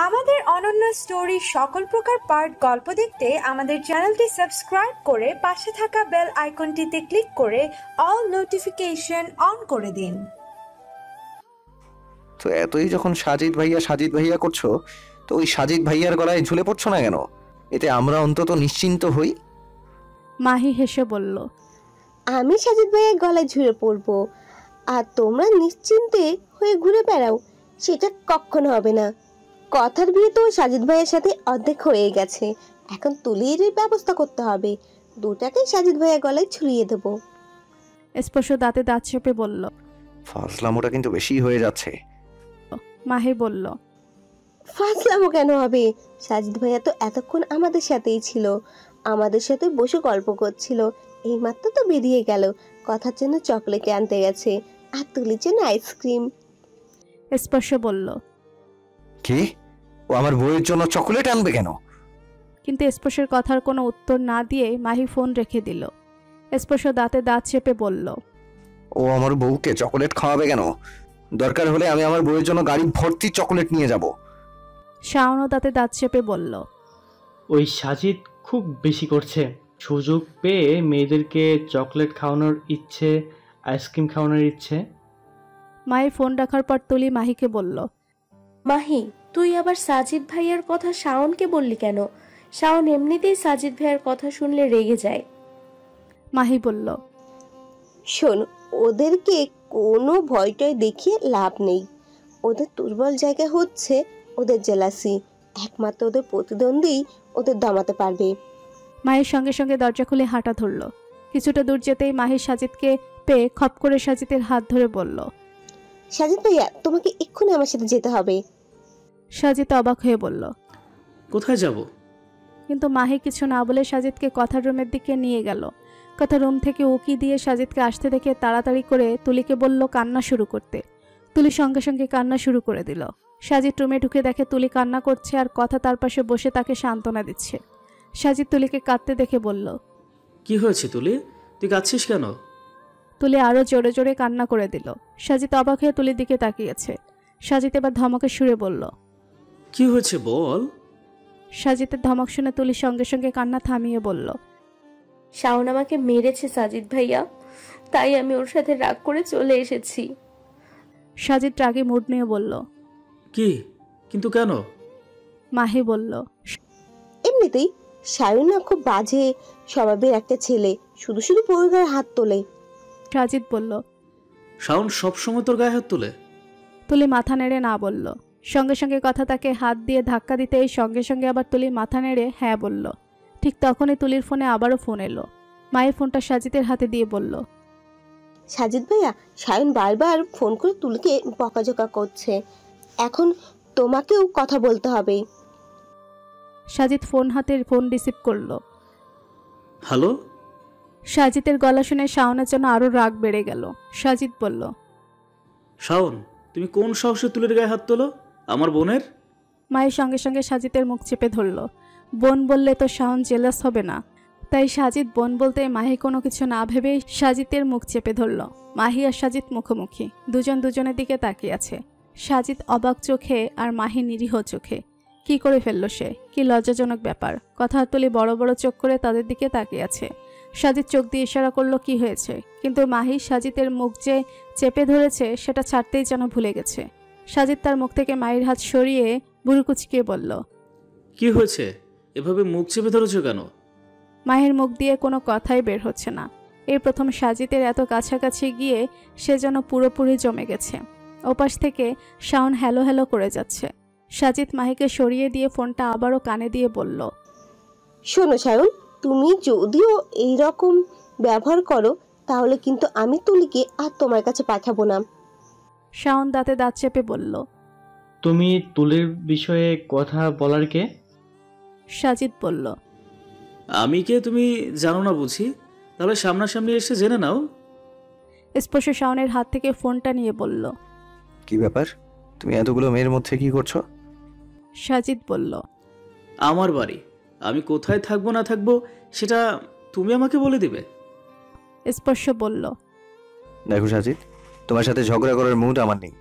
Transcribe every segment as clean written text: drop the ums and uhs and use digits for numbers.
আমাদের অনন্য স্টোরি সকল প্রকার পার্ট গল্প দেখতে আমাদের চ্যানেলটি সাবস্ক্রাইব করে পাশে থাকা বেল আইকনটিতে ক্লিক করে অল নোটিফিকেশন অন করে দিন। তো এতই যখন সাজিদ ভাইয়া করছো, তো ওই সাজিদ ভাইয়ার গলায় ঝুলে পড়ছো না কেন? এতে আমরা অন্তত নিশ্চিন্ত হই। মাহি হেসে বলল, আমি সাজিদ ভাইয়ের গলায় ঝুলে পড়বো আর তোমরা নিশ্চিন্তে হয়ে ঘুরে বেড়াও, সেটা কখনো হবে না। কথার বিয়ে তো সাজিদ ভাইয়ের সাথে অর্ধেক হয়ে গেছে, এখন তুলির ব্যবস্থা করতে হবে। দুটাকে সাজিদ ভাইয়ের গলায় ঝুলিয়ে দেবো। স্পর্শ দাঁতে দাঁত চেপে বলল, ফাজলামোটা কিন্তু বেশি হয়ে যাচ্ছে। মাহি বলল, ফাজলামো কেন হবে? সাজিদ ভাইয়া তো এতক্ষণ আমাদের সাথেই ছিল, আমাদের সাথে বসে গল্প করছিল। এইমাত্র তো বেরিয়ে গেল, কথার জন্য চকলেট আনতে গেছে আর তুলির জন্য আইসক্রিম। স্পর্শ বলল, কি? ও আমার বউয়ের জন্য চকোলেট আনবে কেন? কিন্তু স্পর্শের কথার কোনো উত্তর না দিয়ে মাহি ফোন রেখে দিল। স্পর্শ দাঁতে দাঁত চেপে বলল, ও আমার বউকে চকোলেট খাওয়াবে কেন? দরকার হলে আমি আমার বউয়ের জন্য গাড়ি ভর্তি চকোলেট নিয়ে যাব। শাওনও দাঁতে দাঁত চেপে বলল, ওই সাজিদ খুব বেশি করছে। সুযোগ পেয়ে মেয়েদেরকে চকলেট খাওয়ানোর ইচ্ছে, আইসক্রিম খাওয়ানোর ইচ্ছে। মাহি ফোন রাখার পর তুলি মাহিকে বলল, মাহি, তুই আবার সাজিদ ভাইয়ার কথা শাওনকে বললি কেন? শাওন এমনিতেই সাজিদ ভাইয়ার কথা শুনলে রেগে যায়। মাহি বলল, শোন, ওদেরকে কোনো ভয়টয় দেখিয়ে লাভ নেই। ওদের দুর্বল জায়গা হচ্ছে ওদের জেলাসি। একমাত্র ওদের প্রতিদ্বন্দ্বী ওদের দমাতে পারবে। মাহির সঙ্গে সঙ্গে দরজা খুলে হাঁটা ধরল। কিছুটা দূর যেতেই মাহি সাজিদকে পেয়ে খপ করে সাজিদের হাত ধরে বলল, সাজিদ ভাইয়া, তোমাকে এক্ষুনি আমার সাথে যেতে হবে। সাজিদ অবাক হয়ে বলল, কোথায় যাব? কিন্তু মাহি কিছু না বলে সাজিদকে কথার রুমের দিকে নিয়ে গেল। কথা রুম থেকে উকি দিয়ে সাজিদকে আসতে দেখে তাড়াতাড়ি করে তুলিকে বলল কান্না শুরু করতে। তুলি সঙ্গে সঙ্গে কান্না শুরু করে দিল। সাজিদ রুমে ঢুকে দেখে তুলি কান্না করছে আর কথা তার পাশে বসে তাকে সান্ত্বনা দিচ্ছে। সাজিদ তুলিকে কাঁদতে দেখে বলল, কি হয়েছে তুলি? তুই কাঁদছিস কেন? তুলি আরো জোরে জোরে কান্না করে দিল। সাজিদ অবাক হয়ে তুলির দিকে তাকিয়েছে। সাজিদ এবার ধমকে সুরে বলল, কি হয়েছে বল? সাজিদের ধমক শুনে তুলি সঙ্গে সঙ্গে কান্না থামিয়ে বলল, শাওন আমাকে মেরেছে সাজিদ ভাইয়া, তাই আমি ওর সাথে রাগ করে চলে এসেছি। সাজিদ রাগে মুড নিয়ে বলল, কি? কিন্তু কেন? মাহি বলল, এমনিতেই শায়ন না খুব বাজে স্বভাবের একটা ছেলে, শুধু শুধু বউয়ের গায়ে হাত তোলে। সাজিদ বলল, শাওন সবসময় তোর গায়ে হাত তোলে? তুলি মাথা নেড়ে না বলল। সঙ্গে সঙ্গে কথা তাকে হাত দিয়ে ধাক্কা দিতেই সঙ্গে সঙ্গে আবার তুলি মাথা নেড়ে হ্যাঁ বলল। ঠিক তখনই তুলির ফোনে আবারও ফোন এলো। মায়ের ফোনটা সাজিদের হাতে দিয়ে বলল, সাজিদ ভাইয়া, শায়ন বারবার ফোন করে তুলিকে বকাঝকা করছে, এখন তোমাকেও কথা বলতে হবে। সাজিদ ফোন রিসিভ করলো। হ্যালো? সাজিদের গলা শুনে শাওনের জন্য আরো রাগ বেড়ে গেল। সাজিদ বলল, শাওন, তুমি কোন সাহসে তুলির গায়ে হাত তোলো আমার বোনের? মায়ের সঙ্গে সঙ্গে সাজিদের মুখ চেপে ধরল। বোন বললে তো শাওন জেলাস হবে না, তাই সাজিদ বোন বলতে মাহি কোনো কিছু না ভেবে সাজিদের মুখ চেপে ধরল। মাহি আর সাজিদ মুখোমুখি, দুজন দুজনের দিকে তাকিয়ে আছে। সাজিদ অবাক চোখে আর মাহি নিরীহ চোখে। কি করে ফেললো সে? কি লজ্জাজনক ব্যাপার। কথা তুলি বড় বড় চোখ করে তাদের দিকে তাকিয়ে আছে। সাজিদ চোখ দিয়ে ইশারা করলো কি হয়েছে, কিন্তু মাহি সাজিদের মুখ যে চেপে ধরেছে সেটা ছাড়তেই যেন ভুলে গেছে। সাজিদ তার মুখ থেকে মাহির হাত সরিয়ে বুড়ো কুচকিয়ে বলল, কি হয়েছে? এভাবে মুখ চেপে ধরেছো কেন? মাহির মুখ দিয়ে কোনো কথাই বের হচ্ছে না। এই প্রথম সাজিদের এত কাছাকাছি গিয়ে সে যেন পুরোপুরি জমে গেছে। ওপাশ থেকে শাওন হ্যালো হ্যালো করে যাচ্ছে। সাজিদ মাহিকে সরিয়ে দিয়ে ফোনটা আবারও কানে দিয়ে বলল, শোনো শায়ন, তুমি যদিও এইরকম ব্যবহার করো তাহলে কিন্তু আমি তুলিকে আর তোমার কাছে পাঠাবো না। শাওন দাঁতে দাঁত চেপে বলল, তুমি তুলির বিষয়ে কথা বলার কে? সাজিদ বলল, আমি কে তুমি জানো না বুঝি? তাহলে সামনাসামনি এসে জেনে নাও। স্পর্শ শাওনের হাত থেকে ফোনটা নিয়ে বলল, কি ব্যাপার? তুমি এতগুলো মেয়ের মধ্যে কি করছো? সাজিদ বলল, আমার বাড়ি, আমি কোথায় থাকবো না থাকবো সেটা তুমি আমাকে বলে দিবে। স্পর্শ বলল, দেখো সাজিদ, তোমার সাথে ঝগড়া করার মুড আমার নেই।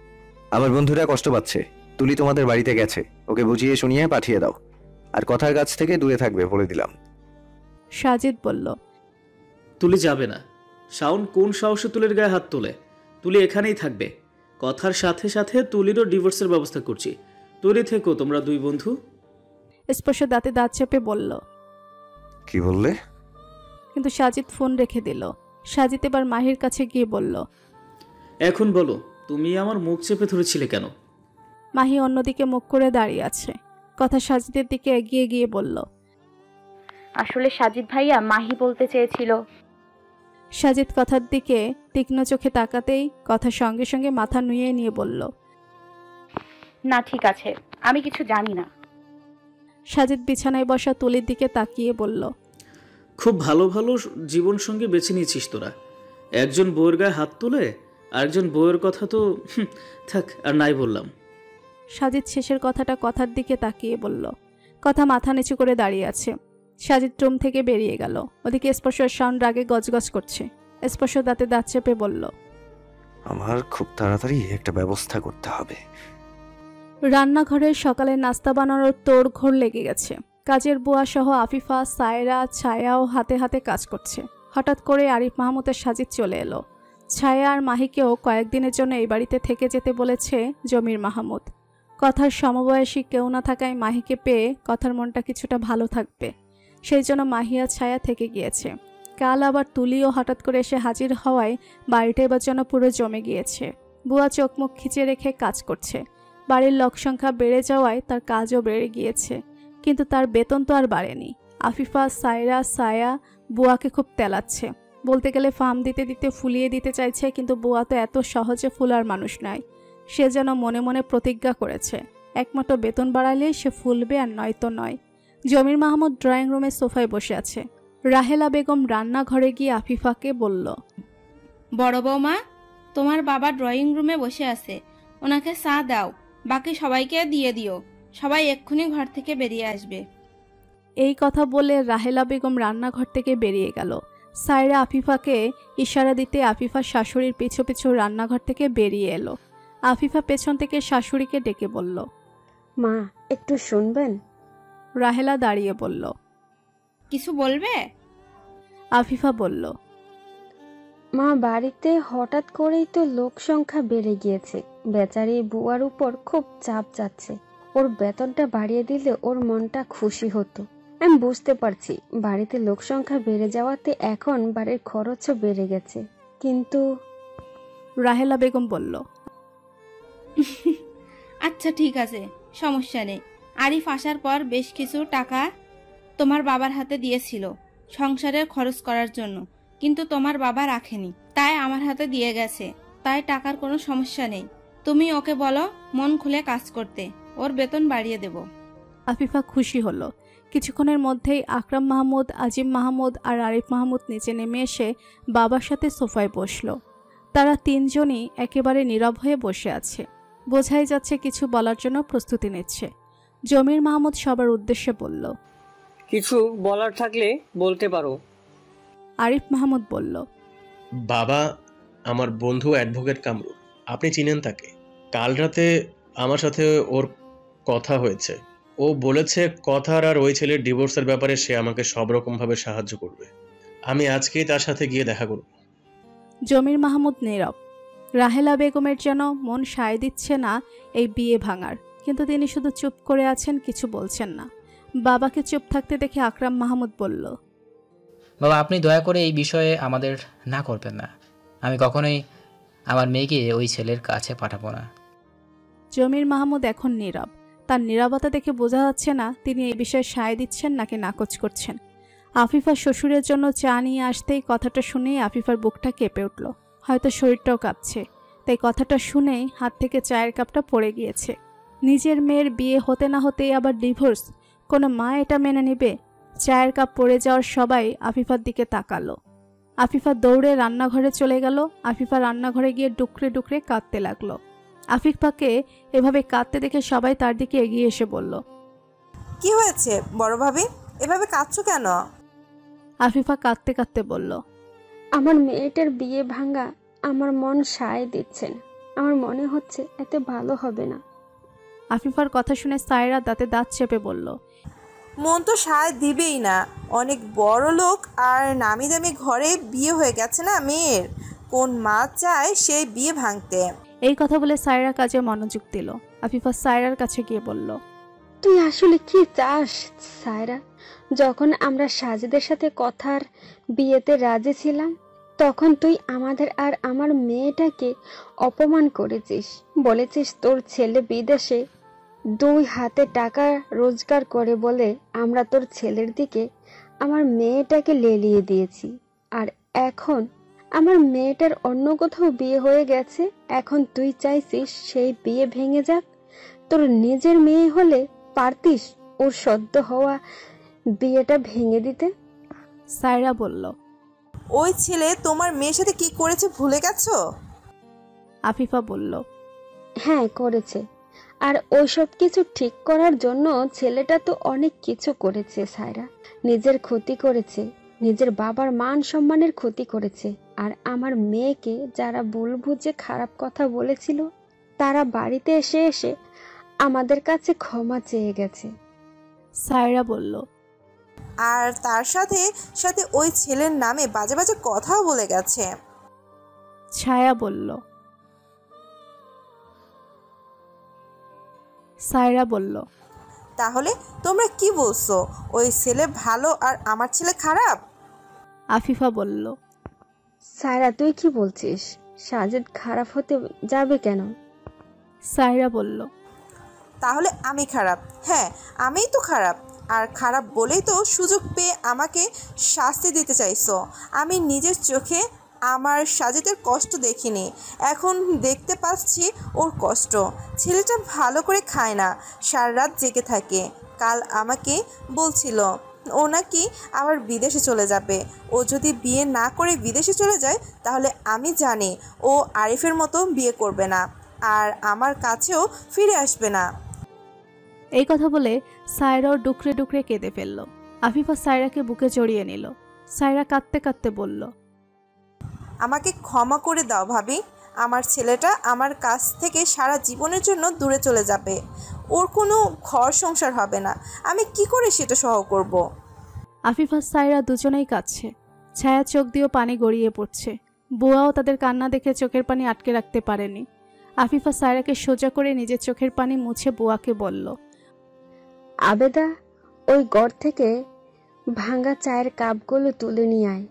আমার বন্ধুরা কষ্ট পাচ্ছে, তুলি তোমাদের বাড়িতে গেছে, ওকে বুঝিয়ে শুনিয়ে পাঠিয়ে দাও। আর কথার কাছ থেকে দূরে থাকবে বলে দিলাম। সাজিদ বলল, তুলি যাবে না। শাওন কোন সাহসে তুলির গায়ে হাত তোলে? তুলি এখানেই থাকবে। কথার সাথে সাথে তুলিরও ডিভোর্সের ব্যবস্থা করছি। তুলি থেকো তোমরা দুই বন্ধু। স্পর্শ দাঁতে দাঁত চেপে বলল। কি বললে? কিন্তু সাজিদ ফোন রেখে দিল। সাজিদ এবার মাহির কাছে গিয়ে বলল, এখন বলো, তুমি আমার মুখ চেপে ধরেছিলে কেন? মাহি অন্যদিকে মুখ করে দাঁড়িয়ে আছে। কথা সাজিদের দিকে এগিয়ে গিয়ে বলল, আসলে সাজিদ ভাইয়া মাহি বলতে চেয়েছিল। সাজিদ কথার দিকে তীক্ষ্ণ চোখে তাকাতেই কথা সঙ্গে সঙ্গে মাথা নুয়ে নিয়ে বলল, না ঠিক আছে, আমি কিছু জানি না। সাজিদ বিছানায় বসা তুলির দিকে তাকিয়ে বলল, খুব ভালো ভালো জীবনসঙ্গী বেছে নিয়েছিস তোরা। একজন বউয়ের গায়ে হাত তুলে আরেকজন বউয়ের কথা তো থাক, আর নাই বললাম। সাজিদ শেষের কথাটা কথার দিকে তাকিয়ে বলল। কথা মাথা নিচু করে দাঁড়িয়ে আছে। সাজিদ রুম থেকে বেরিয়ে গেল। ওদিকে স্পর্শ শাওন রাগে গজগজ করছে। স্পর্শ দাঁতে দাঁত চেপে বলল, আমার খুব তাড়াতাড়ি একটা ব্যবস্থা করতে হবে। রান্নাঘরে সকালে নাস্তা বানানোর তোড়ঘোড় লেগে গেছে। কাজের বুয়া সহ আফিফা, সায়রা, ছায়াও হাতে হাতে কাজ করছে। হঠাৎ করে আরিফ মাহমুদের সাজিদ চলে এলো। ছায়া আর মাহিকেও কয়েকদিনের জন্য এই বাড়িতে থেকে যেতে বলেছে জমির মাহমুদ। কথার সমবয়সী কেউ না থাকায় মাহিকে পেয়ে কথার মনটা কিছুটা ভালো থাকবে, সেই জন্য মাহি আর ছায়া থেকে গিয়েছে। কাল আবার তুলিও হঠাৎ করে এসে হাজির হওয়ায় বাড়িটা এবার যেন পুরো জমে গিয়েছে। বুয়া চোখ মুখ খিচে রেখে কাজ করছে। বাড়ির লোক সংখ্যা বেড়ে যাওয়ায় তার কাজও বেড়ে গিয়েছে, কিন্তু তার বেতন তো আর বাড়েনি। আফিফা, সায়রা, ছায়া বুয়াকে খুব তেলাচ্ছে। বলতে গেলে ফার্ম দিতে দিতে ফুলিয়ে দিতে চাইছে, কিন্তু বুয়া তো এত সহজে ফুলার মানুষ নয়। সে যেন মনে মনে প্রতিজ্ঞা করেছে, একমাত্র বেতন বাড়ালেই সে ফুলবে, আর নয়তো নয়। জমির মাহমুদ ড্রয়িং রুমে সোফায় বসে আছে। রাহেলা বেগম রান্নাঘরে গিয়ে আফিফাকে বলল, বড় বৌমা, তোমার বাবা ড্রয়িং রুমে বসে আছে, ওনাকে চা দাও, বাকি সবাইকে দিয়ে দিও, সবাই এক্ষুনি ঘর থেকে বেরিয়ে আসবে। এই কথা বলে রাহেলা বেগম রান্নাঘর থেকে বেরিয়ে গেল। সায়রা আফিফাকে ইশারা দিতে আফিফার শাশুড়ির পিছু পিছু রান্নাঘর থেকে বেরিয়ে এলো। আফিফা পেছন থেকে শাশুড়িকে ডেকে বলল, মা একটু শুনবেন? রাহেলা দাঁড়িয়ে বলল, কিছু বলবে? আফিফা বলল, মা বাড়িতে হঠাৎ করেই তো লোক সংখ্যা বেড়ে গিয়েছে, বেচারি বুয়ার উপর খুব চাপ যাচ্ছে। ওর বেতনটা বাড়িয়ে দিলে ওর মনটা খুশি হতো। আমি বুঝতে পারছি বাড়িতে লোক সংখ্যা বেড়ে যাওয়াতে এখন বাড়ির খরচও বেড়ে গেছে, কিন্তু রাহেলা বেগম বলল, আচ্ছা ঠিক আছে, সমস্যা নেই। আরিফ আসার পর বেশ কিছু টাকা তোমার বাবার হাতে দিয়েছিল সংসারের খরচ করার জন্য, কিন্তু তোমার বাবা রাখেনি, তাই আমার হাতে দিয়ে গেছে। তাই টাকার কোনো সমস্যা নেই। তুমি ওকে বলো মন খুলে কাজ করতে, ওর বেতন বাড়িয়ে দেব। আফিফা খুশি হলো। কিছুক্ষণের মধ্যেই আকরাম মাহমুদ, আজিম মাহমুদ আর আরিফ মাহমুদ নিচে নেমে এসে বাবার সাথে সোফায় বসলো। তারা তিনজনই একেবারে নীরব হয়ে বসে আছে। বোঝাই যাচ্ছে কিছু বলার জন্য প্রস্তুতি নিচ্ছে। জমির মাহমুদ সবার উদ্দেশ্যে বলল, কিছু বলার থাকলে বলতে পারো। আরিফ মাহমুদ বলল, বাবা আমার বন্ধু অ্যাডভোকেট কামরুল, আপনি চিনেন তাকে? কাল রাতে আমার সাথে ওর কথা হয়েছে। ও বলেছে কথার আর ওই ছেলের ডিভোর্সের ব্যাপারে সে আমাকে সব রকমভাবে সাহায্য করবে। আমি আজকেই তার সাথে গিয়ে দেখা করব। জমির মাহমুদ নীরব। রাহেলা বেগমের যেন মন সায় দিচ্ছে না এই বিয়ে ভাঙার, কিন্তু তিনি শুধু চুপ করে আছেন, কিছু বলছেন না। বাবাকে চুপ থাকতে দেখে আকরাম মাহমুদ বলল, বাবা আপনি দয়া করে এই বিষয়ে আমাদের না করবেন না। আমি কখনোই আমার মেয়েকে ওই ছেলের কাছে পাঠাবো না। জমির মাহমুদ এখন নীরব। তার নীরবতা দেখে বোঝা যাচ্ছে না তিনি এই বিষয়ে সায় দিচ্ছেন নাকি নাকচ করছেন। আফিফা শ্বশুরের জন্য চা নিয়ে আসতেই কথাটা শুনেই আফিফার বুকটা কেঁপে উঠল। হয়তো শরীরটাও কাঁপছে। তাই কথাটা শুনেই হাত থেকে চায়ের কাপটা পড়ে গিয়েছে। নিজের মেয়ের বিয়ে হতে না হতেই আবার ডিভোর্স, কোনো মা এটা মেনে নেবে? চায়ের কাপ পড়ে যাওয়ার সবাই আফিফার দিকে তাকালো। আফিফা দৌড়ে রান্নাঘরে চলে গেল। আফিফা রান্নাঘরে গিয়ে ডুকরে ডুকরে কাঁদতে লাগলো। আফিফাকে এভাবে কাঁদতে দেখে সবাই তার দিকে এগিয়ে এসে বলল, কি হয়েছে বড় ভাবি, এভাবে কাঁদছো কেন? আফিফা কাঁদতে কাঁদতে বলল, আমার মেয়েটার বিয়ে ভাঙা আমার মন সায় দিচ্ছে না। আমার মনে হচ্ছে এত ভালো হবে না। আফিফার কথা শুনে সায়রা দাঁতে দাঁত চেপে বলল, মন তো সায় দিবেই না। অনেক বড় লোক আর নামি দামি ঘরে বিয়ে হয়ে গেছে না মেয়ের। কোন মা চায় সেই বিয়ে ভাঙতে? এই কথা বলে সায়রা কাজে মনোযোগ দিল। আফিফা সায়রার কাছে গিয়ে বলল, তুই আসলে কি চাস সায়রা? যখন আমরা সাজিদের সাথে কথার বিয়েতে রাজি ছিলাম, তখন তুই আমাদের আর আমার মেয়েটাকে অপমান করেছিস। বলেছিস তোর ছেলে বিদেশে 2 হাতে টাকা রোজগার করে বলে আমরা তোর ছেলের দিকে আমার মেয়েটাকে লেলিয়ে দিয়েছি। আর এখন আমার মেয়েটার অন্য কোথাও বিয়ে হয়ে গেছে। এখন তুই চাইছিস সেই বিয়ে ভেঙে যাক। তোর নিজের মেয়ে হলে পারতিস ওর সদ্য হওয়া বিয়েটা ভেঙে দিতে। সায়রা বলল, ওই ছেলে তোমার মেয়ের সাথে কি করেছে ভুলে গেছো? আফিফা বলল, হ্যাঁ করেছে। আর ওইসব কিছু ঠিক করার জন্য ছেলেটা তো অনেক কিছু করেছে সায়রা। নিজের ক্ষতি করেছে, নিজের বাবার মান সম্মানের ক্ষতি করেছে। আর আমার মেয়েকে যারা ভুল বুঝে খারাপ কথা বলেছিল, তারা বাড়িতে এসে এসে আমাদের কাছে ক্ষমা চেয়ে গেছে। সায়রা বলল, আর তার সাথে সাথে ওই ছেলের নামে বাজে বাজে কথাও বলে গেছে। ছায়া বলল, সায়রা বলল, তাহলে তোমরা কি বলছো? ওই ছেলে ভালো আর আমার ছেলে খারাপ? আফিফা বলল, সায়রা তুই কি বলছিস? সাজিদ খারাপ হতে যাবে কেন? সায়রা বলল, তাহলে আমি খারাপ? হ্যাঁ আমিই তো খারাপ। আর খারাপ বলেই তো সুযোগ পেয়ে আমাকে শাস্তি দিতে চাইছো। আমি নিজের চোখে আমার সাজিদের কষ্ট দেখিনি, এখন দেখতে পাচ্ছি ওর কষ্ট। ছেলেটা ভালো করে খায় না, সারা রাত জেগে থাকে। কাল আমাকে বলছিল ও নাকি আবার বিদেশে চলে যাবে। ও যদি বিয়ে না করে বিদেশে চলে যায়, তাহলে আমি জানি ও আরিফের মতো বিয়ে করবে না আর আমার কাছেও ফিরে আসবে না। এই কথা বলে সায়রাও ডুকরে ডুকরে কেঁদে ফেলল। আফিফা সায়রাকে বুকে জড়িয়ে নিল। সায়রা কাঁদতে কাঁদতে বলল, আমাকে ক্ষমা করে দাও ভাবি। আমার ছেলেটা আমার কাছ থেকে সারা জীবনের জন্য দূরে চলে যাবে। ওর কোনো ঘর সংসার হবে না। আমি কি করে সেটা সহ করব? আফিফা সায়রা দুজনেই কাঁদছে। ছায়া চোখ দিয়েও পানি গড়িয়ে পড়ছে। বুয়াও তাদের কান্না দেখে চোখের পানি আটকে রাখতে পারেনি। আফিফা সায়রাকে সোজা করে নিজের চোখের পানি মুছে বুয়াকে বলল, আবেদা, ওই ঘর থেকে ভাঙা চায়ের কাপগুলো তুলে নিয়ে আয়।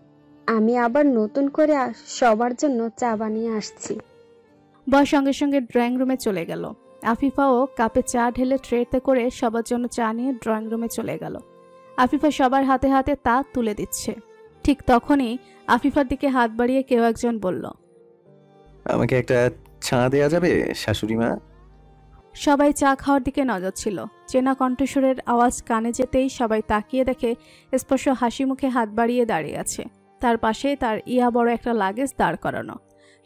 আমি আবার নতুন করে সবার জন্য চা বানিয়ে আসছি। বুয়া সঙ্গে সঙ্গে ড্রয়িং রুমে চলে গেল। আফিফাও কাপে চা ঢেলে ট্রেতে করে সবার জন্য চা নিয়ে ড্রয়িং রুমে চলে গেল। আফিফা সবার হাতে হাতে তা তুলে দিচ্ছে। ঠিক তখনই আফিফার দিকে হাত বাড়িয়ে কেউ একজন বলল, আমাকে একটা চা দেয়া যাবে শাশুড়ি মা? সবাই চা খাওয়ার দিকে নজর ছিল। চেনা কণ্ঠস্বরের আওয়াজ কানে যেতেই সবাই তাকিয়ে দেখে স্পর্শ হাসি মুখে হাত বাড়িয়ে দাঁড়িয়ে আছে। তার পাশে তার ইয়া বড় একটা লাগেজ দাঁড় করানো।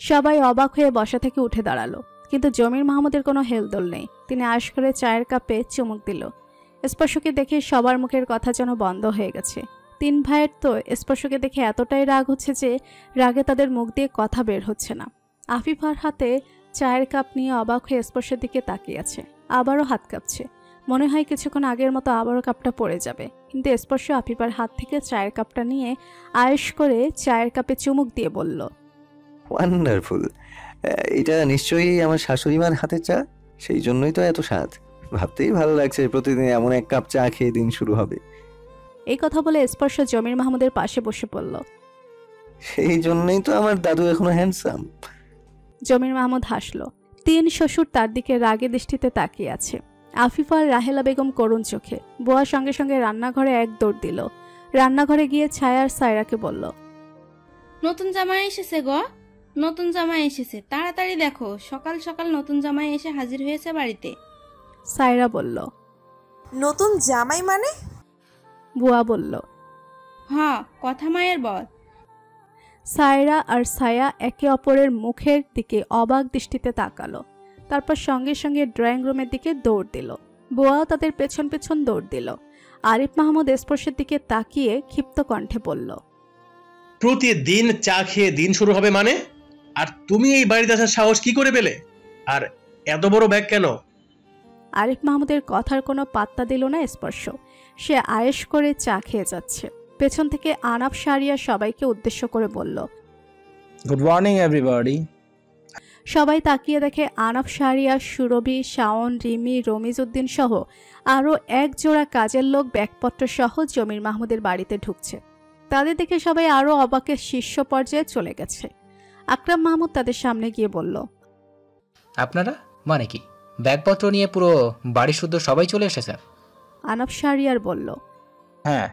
সবাই অবাক হয়ে বসা থেকে উঠে দাঁড়ালো, কিন্তু জমির মাহমুদের কোনো হেলদোল নেই। তিনি আশ করে চায়ের কাপে চুমুক দিল। স্পর্শকে দেখে সবার মুখের কথা যেন বন্ধ হয়ে গেছে। 3 ভাইয়ের তো স্পর্শকে দেখে এতটাই রাগ হচ্ছে যে রাগে তাদের মুখ দিয়ে কথা বের হচ্ছে না। আফিফার হাতে চায়ের কাপ নিয়ে অবাক হয়ে স্পর্শের দিকে তাকিয়ে আছে। আবারও হাত কাঁপছে। মনে হয় কিছুক্ষণ আগের মতো আবারও কাপটা পড়ে যাবে, কিন্তু স্পর্শ আফিফার হাত থেকে চায়ের কাপটা নিয়ে আয়েশ করে চায়ের কাপে চুমুক দিয়ে বলল, ওয়ান্ডারফুল। এটা নিশ্চয়ই আমার শাশুড়িমার হাতের চা, সেই জন্যই তো এত স্বাদ। ভাবতেই ভালো লাগছে প্রতিদিন এমন এক কাপ চা খেয়ে দিন শুরু হবে। এই কথা বলে স্পর্শ জমির মাহমুদের পাশে বসে পড়ল। সেই জন্যই তো আমার দাদু এখনো হ্যান্ডসাম। জমির মাহমুদ হাসল। 3 শ্বশুর তার দিকে রাগে দৃষ্টিতে তাকিয়ে আছে। আফিফা আর রাহেলা বেগম করুণ চোখে। বুয়া সঙ্গে সঙ্গে রান্নাঘরে এক দৌড় দিল। রান্নাঘরে গিয়ে ছায়া আর সায়রাকে বলল, নতুন জামাই এসেছে গো, নতুন জামাই এসেছে, তাড়াতাড়ি দেখো। সকাল সকাল নতুন জামাই এসে হাজির হয়েছে বাড়িতে। সায়রা বলল, নতুন জামাই মানে? বুয়া বলল, হ্যাঁ, কথা মায়ের বল। সায়রা আর ছায়া একে অপরের মুখের দিকে অবাক দৃষ্টিতে তাকালো। তারপর সঙ্গে সঙ্গে ড্রয়িং রুমের দিকে দৌড় দিল। বুয়াও তাদের পেছন পেছন দৌড় দিল। আরিফ মাহমুদ স্পর্শের দিকে তাকিয়ে ক্ষিপ্ত কণ্ঠে বলল, প্রতিদিন চা খেয়ে দিন শুরু হবে মানে? আর তুমি এই বাড়িতে আসার সাহস কি করে পেলে? আর এত বড় ব্যাগ কেন? আরিফ মাহমুদের কথার কোনো পাত্তা দিল না স্পর্শ। সে আয়েশ করে চা খেয়ে যাচ্ছে। পেছন থেকে আনাফ শাহরিয়ার সবাইকে উদ্দেশ্য করে বলল, গুড মর্নিং এভরিবডি। সবাই তাকিয়ে দেখে আনাফ শাহরিয়ার, সুরভি, শাওন, রিমি, রমিজ উদ্দিন সহ আরও এক জোড়া কাজের লোক ব্যাগপত্র সহ জমির মাহমুদের বাড়িতে ঢুকছে। তাদের দেখে সবাই আরও অবাকের শীর্ষ পর্যায়ে চলে গেছে। আকরাম মাহমুদ তাদের সামনে গিয়ে বলল, আপনারা মানে কি ব্যাগপত্র নিয়ে পুরো বাড়ি শুদ্ধ সবাই চলে এসেছেন? আনাফ শাহরিয়ার বলল, হ্যাঁ,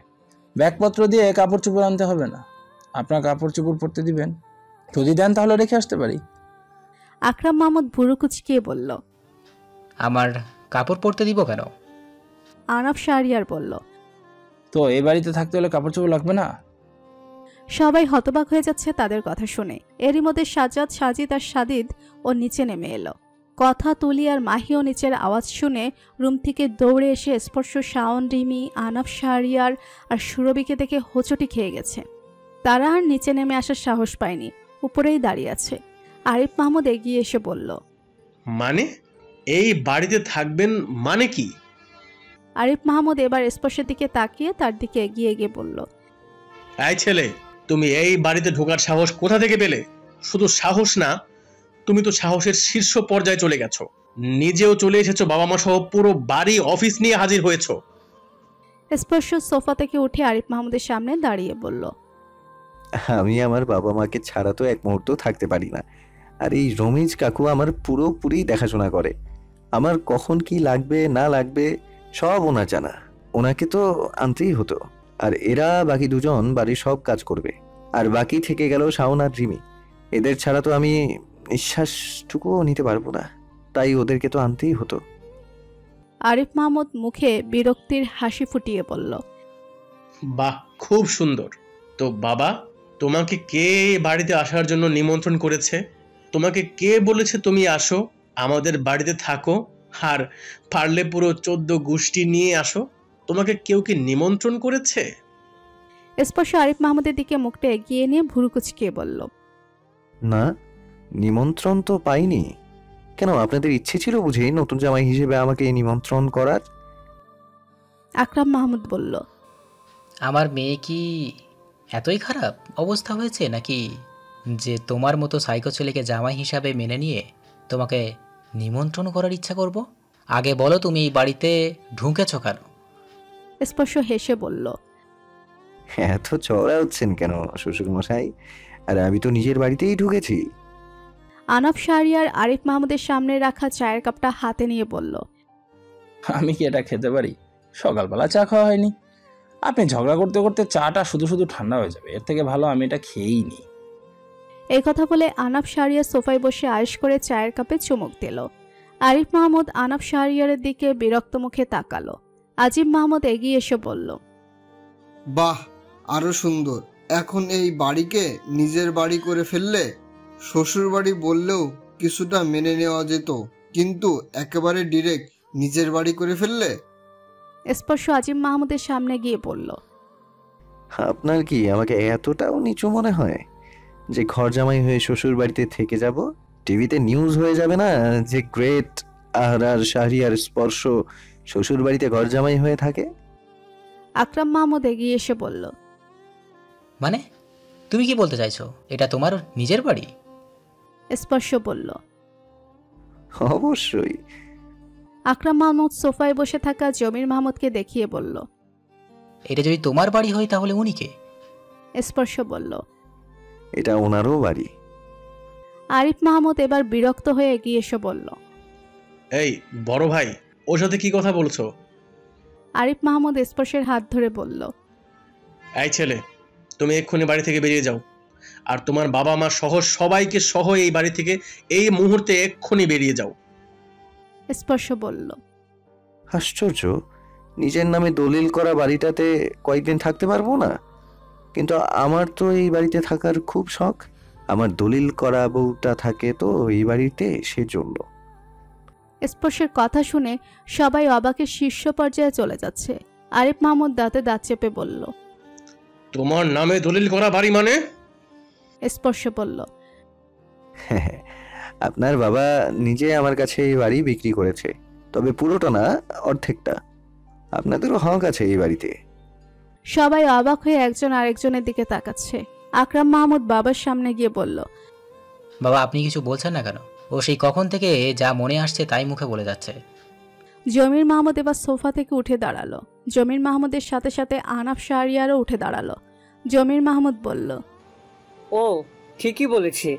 ব্যাগপত্র দিয়ে কাপড় চোপড় আনতে হবে না। আপনার কাপড় চোপড় পরতে দিবেন? যদি দেন তাহলে রেখে আসতে পারি। আকরাম মাহমুদ ভুরু কুচকিয়ে বলল, আমার কাপড় পরতে দিব কেন? আনাফ শাহরিয়ার বলল, তো এই বাড়িতে থাকতে হলে কাপড় চোপড় লাগবে না? সবাই হতবাক হয়ে যাচ্ছে তাদের কথা শুনে। এরই মধ্যে সাজ্জাদ, সাজিদ আর সাদিদ ও নিচে নেমে এলো। কথা তুলি আর মাহিও নিচের আওয়াজ শুনে রুম থেকে দৌড়ে এসে স্পর্শ, শাওন, রিমি, আনাফ শাহরিয়ার আর সুরভিকে দেখে হোঁচটি খেয়ে গেছে। তারা আর নিচে নেমে আসার সাহস পায়নি, উপরেই দাঁড়িয়ে আছে। আরিফ মাহমুদ এগিয়ে এসে বলল, মানে এই বাড়িতে থাকবেন মানে কি? আরিফ মাহমুদ এবার স্পর্শের দিকে তাকিয়ে তার দিকে এগিয়ে গিয়ে বলল, এই ছেলে, তুমি এই বাড়িতে ঢোকার সাহস কোথা থেকে পেলে? শুধু সাহস না, তুমি তো সাহসের শীর্ষ পর্যায়ে চলে গেছো। নিজেও চলে এসেছো, বাবা মা সহ পুরো বাড়ি অফিস নিয়ে হাজির হয়েছো। স্পর্শ সোফা থেকে উঠে আরিফ মাহমুদের সামনে দাঁড়িয়ে বলল, আমি আমার বাবা মাকে ছাড়া তো এক মুহূর্ত থাকতে পারি না। আর এই রমিজ কাকু আমার পুরোপুরি দেখাশোনা করে। আমার কখন কি লাগবে না লাগবে সব ওনার জানা। ওনাকে তো আনতেই হতো। আর এরা বাকি দুজন বাড়ির সব কাজ করবে। আর বাকি থেকে গেল শাওন আর রিমি। এদের ছাড়া তো আমি নিঃশ্বাসটুকুও নিতে পারবো না, তাই ওদেরকে তো আনতেই হতো। আরিফ মাহমুদ মুখে বিরক্তির হাসি ফুটিয়ে বলল, বাহ, খুব সুন্দর। তো বাবা, তোমাকে কে বাড়িতে আসার জন্য নিমন্ত্রণ করেছে? তোমাকে কে বলেছে তুমি আসো, আমাদের বাড়িতে থাকো, আর পারলে পুরো 14 গোষ্ঠী নিয়ে আসো? তোমাকে কেউ কি নিমন্ত্রণ করেছে? স্পর্শ আরিফ মাহমুদের দিকে মুখটা এগিয়ে নিয়ে ভুরু কুচকিয়ে বলল, না, নিমন্ত্রণ তো পাইনি। কেন, আপনাদের ইচ্ছে ছিল বুঝি নতুন জামাই হিসেবে আমাকে নিমন্ত্রণ করার? আকরাম মাহমুদ বলল, আমার মেয়ে কি এতই খারাপ অবস্থা হয়েছে নাকি যে তোমার মতো সাইকো ছেলেকে জামাই হিসাবে মেনে নিয়ে তোমাকে নিমন্ত্রণ করার ইচ্ছা করব? আগে বলো, তুমি এই বাড়িতে ঢুকেছ কেন? স্পর্শ হেসে বলল, এত চড়া হচ্ছেন কেন শ্বশুর মশাই? আর আমি তো নিজের বাড়িতেই ঢুকেছি। আনাফ শাহরিয়ার আরিফ মাহমুদের সামনে রাখা চায়ের কাপটা হাতে নিয়ে বলল, আমি কি এটা খেতে পারি? সকালবেলা চা খাওয়া হয়নি। আপনি ঝগড়া করতে করতে চাটা শুধু শুধু ঠান্ডা হয়ে যাবে। এর থেকে ভালো আমি এটা খেয়েই নিই। এই কথা বলে আনাফ শাহরিয়ার সোফায় বসে আয়েশ করে চায়ের কাপে চুমুক দিল। আরিফ মাহমুদ আনাফ শাহরিয়ারের দিকে বিরক্ত মুখে তাকালো। আজিম মাহমুদ এগিয়ে এসে বলল, বাহ, আরো সুন্দর। এখন এই বাড়িকে নিজের বাড়ি করে ফেললে। শ্বশুর বাড়ি বললেও কিছুটা মেনে নেওয়া যেত, কিন্তু একেবারে ডিরেক্ট নিজের বাড়ি করে ফেললে। স্পর্শ আজিম মাহমুদের সামনে গিয়ে বলল, আপনার কি আমাকে এতটাও নিচু মনে হয় যে ঘর জামাই হয়ে শ্বশুর বাড়িতে থেকে যাব? টিভিতে নিউজ হয়ে যাবে না যে গ্রেট আহরার শাহরিয়ার স্পর্শ শ্বশুর বাড়িতে ঘর জামাই হয়ে থাকে? আকরাম মাহমুদ এগিয়ে এসে বলল, মানে তুমি কি বলতে চাইছো এটা তোমার নিজের বাড়ি? স্পর্শ বলল, অবশ্যই। আকরাম মাহমুদ সোফায় বসে থাকা জমির মাহমুদকে দেখিয়ে বলল, এটা যদি তোমার বাড়ি হয় তাহলে উনি কে? স্পর্শ বলল, এটা ওনারও বাড়ি। আরিফ মাহমুদ এবার বিরক্ত হয়ে এগিয়ে এসে বলল, এই বড় ভাই, ওর সাথে কি কথা বলছো? আরিফ মাহমুদ স্পর্শের হাত ধরে বলল, এই ছেলে, তুমি এক্ষুনি বাড়ি থেকে বেরিয়ে যাও। আর তোমার বাবা মা সহ সবাইকে সহ এই বাড়ি থেকে এই মুহূর্তে এক্ষুনি বেরিয়ে যাও। স্পর্শ বলল, আশ্চর্য, নিজের নামে দলিল করা বাড়িটাতে কয়েকদিন থাকতে পারবো না? কিন্তু আমার তো এই বাড়িতে থাকার খুব শখ। আমার দলিল করা বউটা থাকে তো এই বাড়িতে, সেজন্য। স্পর্শের কথা শুনে সবাই অবাকের শীর্ষ পর্যায়ে চলে যাচ্ছে। আরিফ মাহমুদ দাঁতে দাঁত চেপে বলল, তোমার নামে দলিল করা বাড়ি মানে? স্পর্শ বলল, আপনার বাবা নিজে আমার কাছে এই বাড়ি বিক্রি করেছে, তবে পুরোটা না, অর্ধেকটা। আপনাদেরও হক আছে এই বাড়িতে। সবাই অবাক হয়ে একজন আরেকজনের দিকে তাকাচ্ছে। আকরাম মাহমুদ বাবার সামনে গিয়ে বলল, বাবা আপনি কিছু বলছেন না কেন? ও সেই কখন থেকে যা মনে আসছে তাই মুখে বলে যাচ্ছে। জমির মাহমুদ এবার সোফা থেকে উঠে দাঁড়ালো। জমির মাহমুদের সাথে সাথে আনাফ শাহরিয়ারও উঠে দাঁড়ালো। জমির মাহমুদ বলল, ও ঠিকই বলেছে,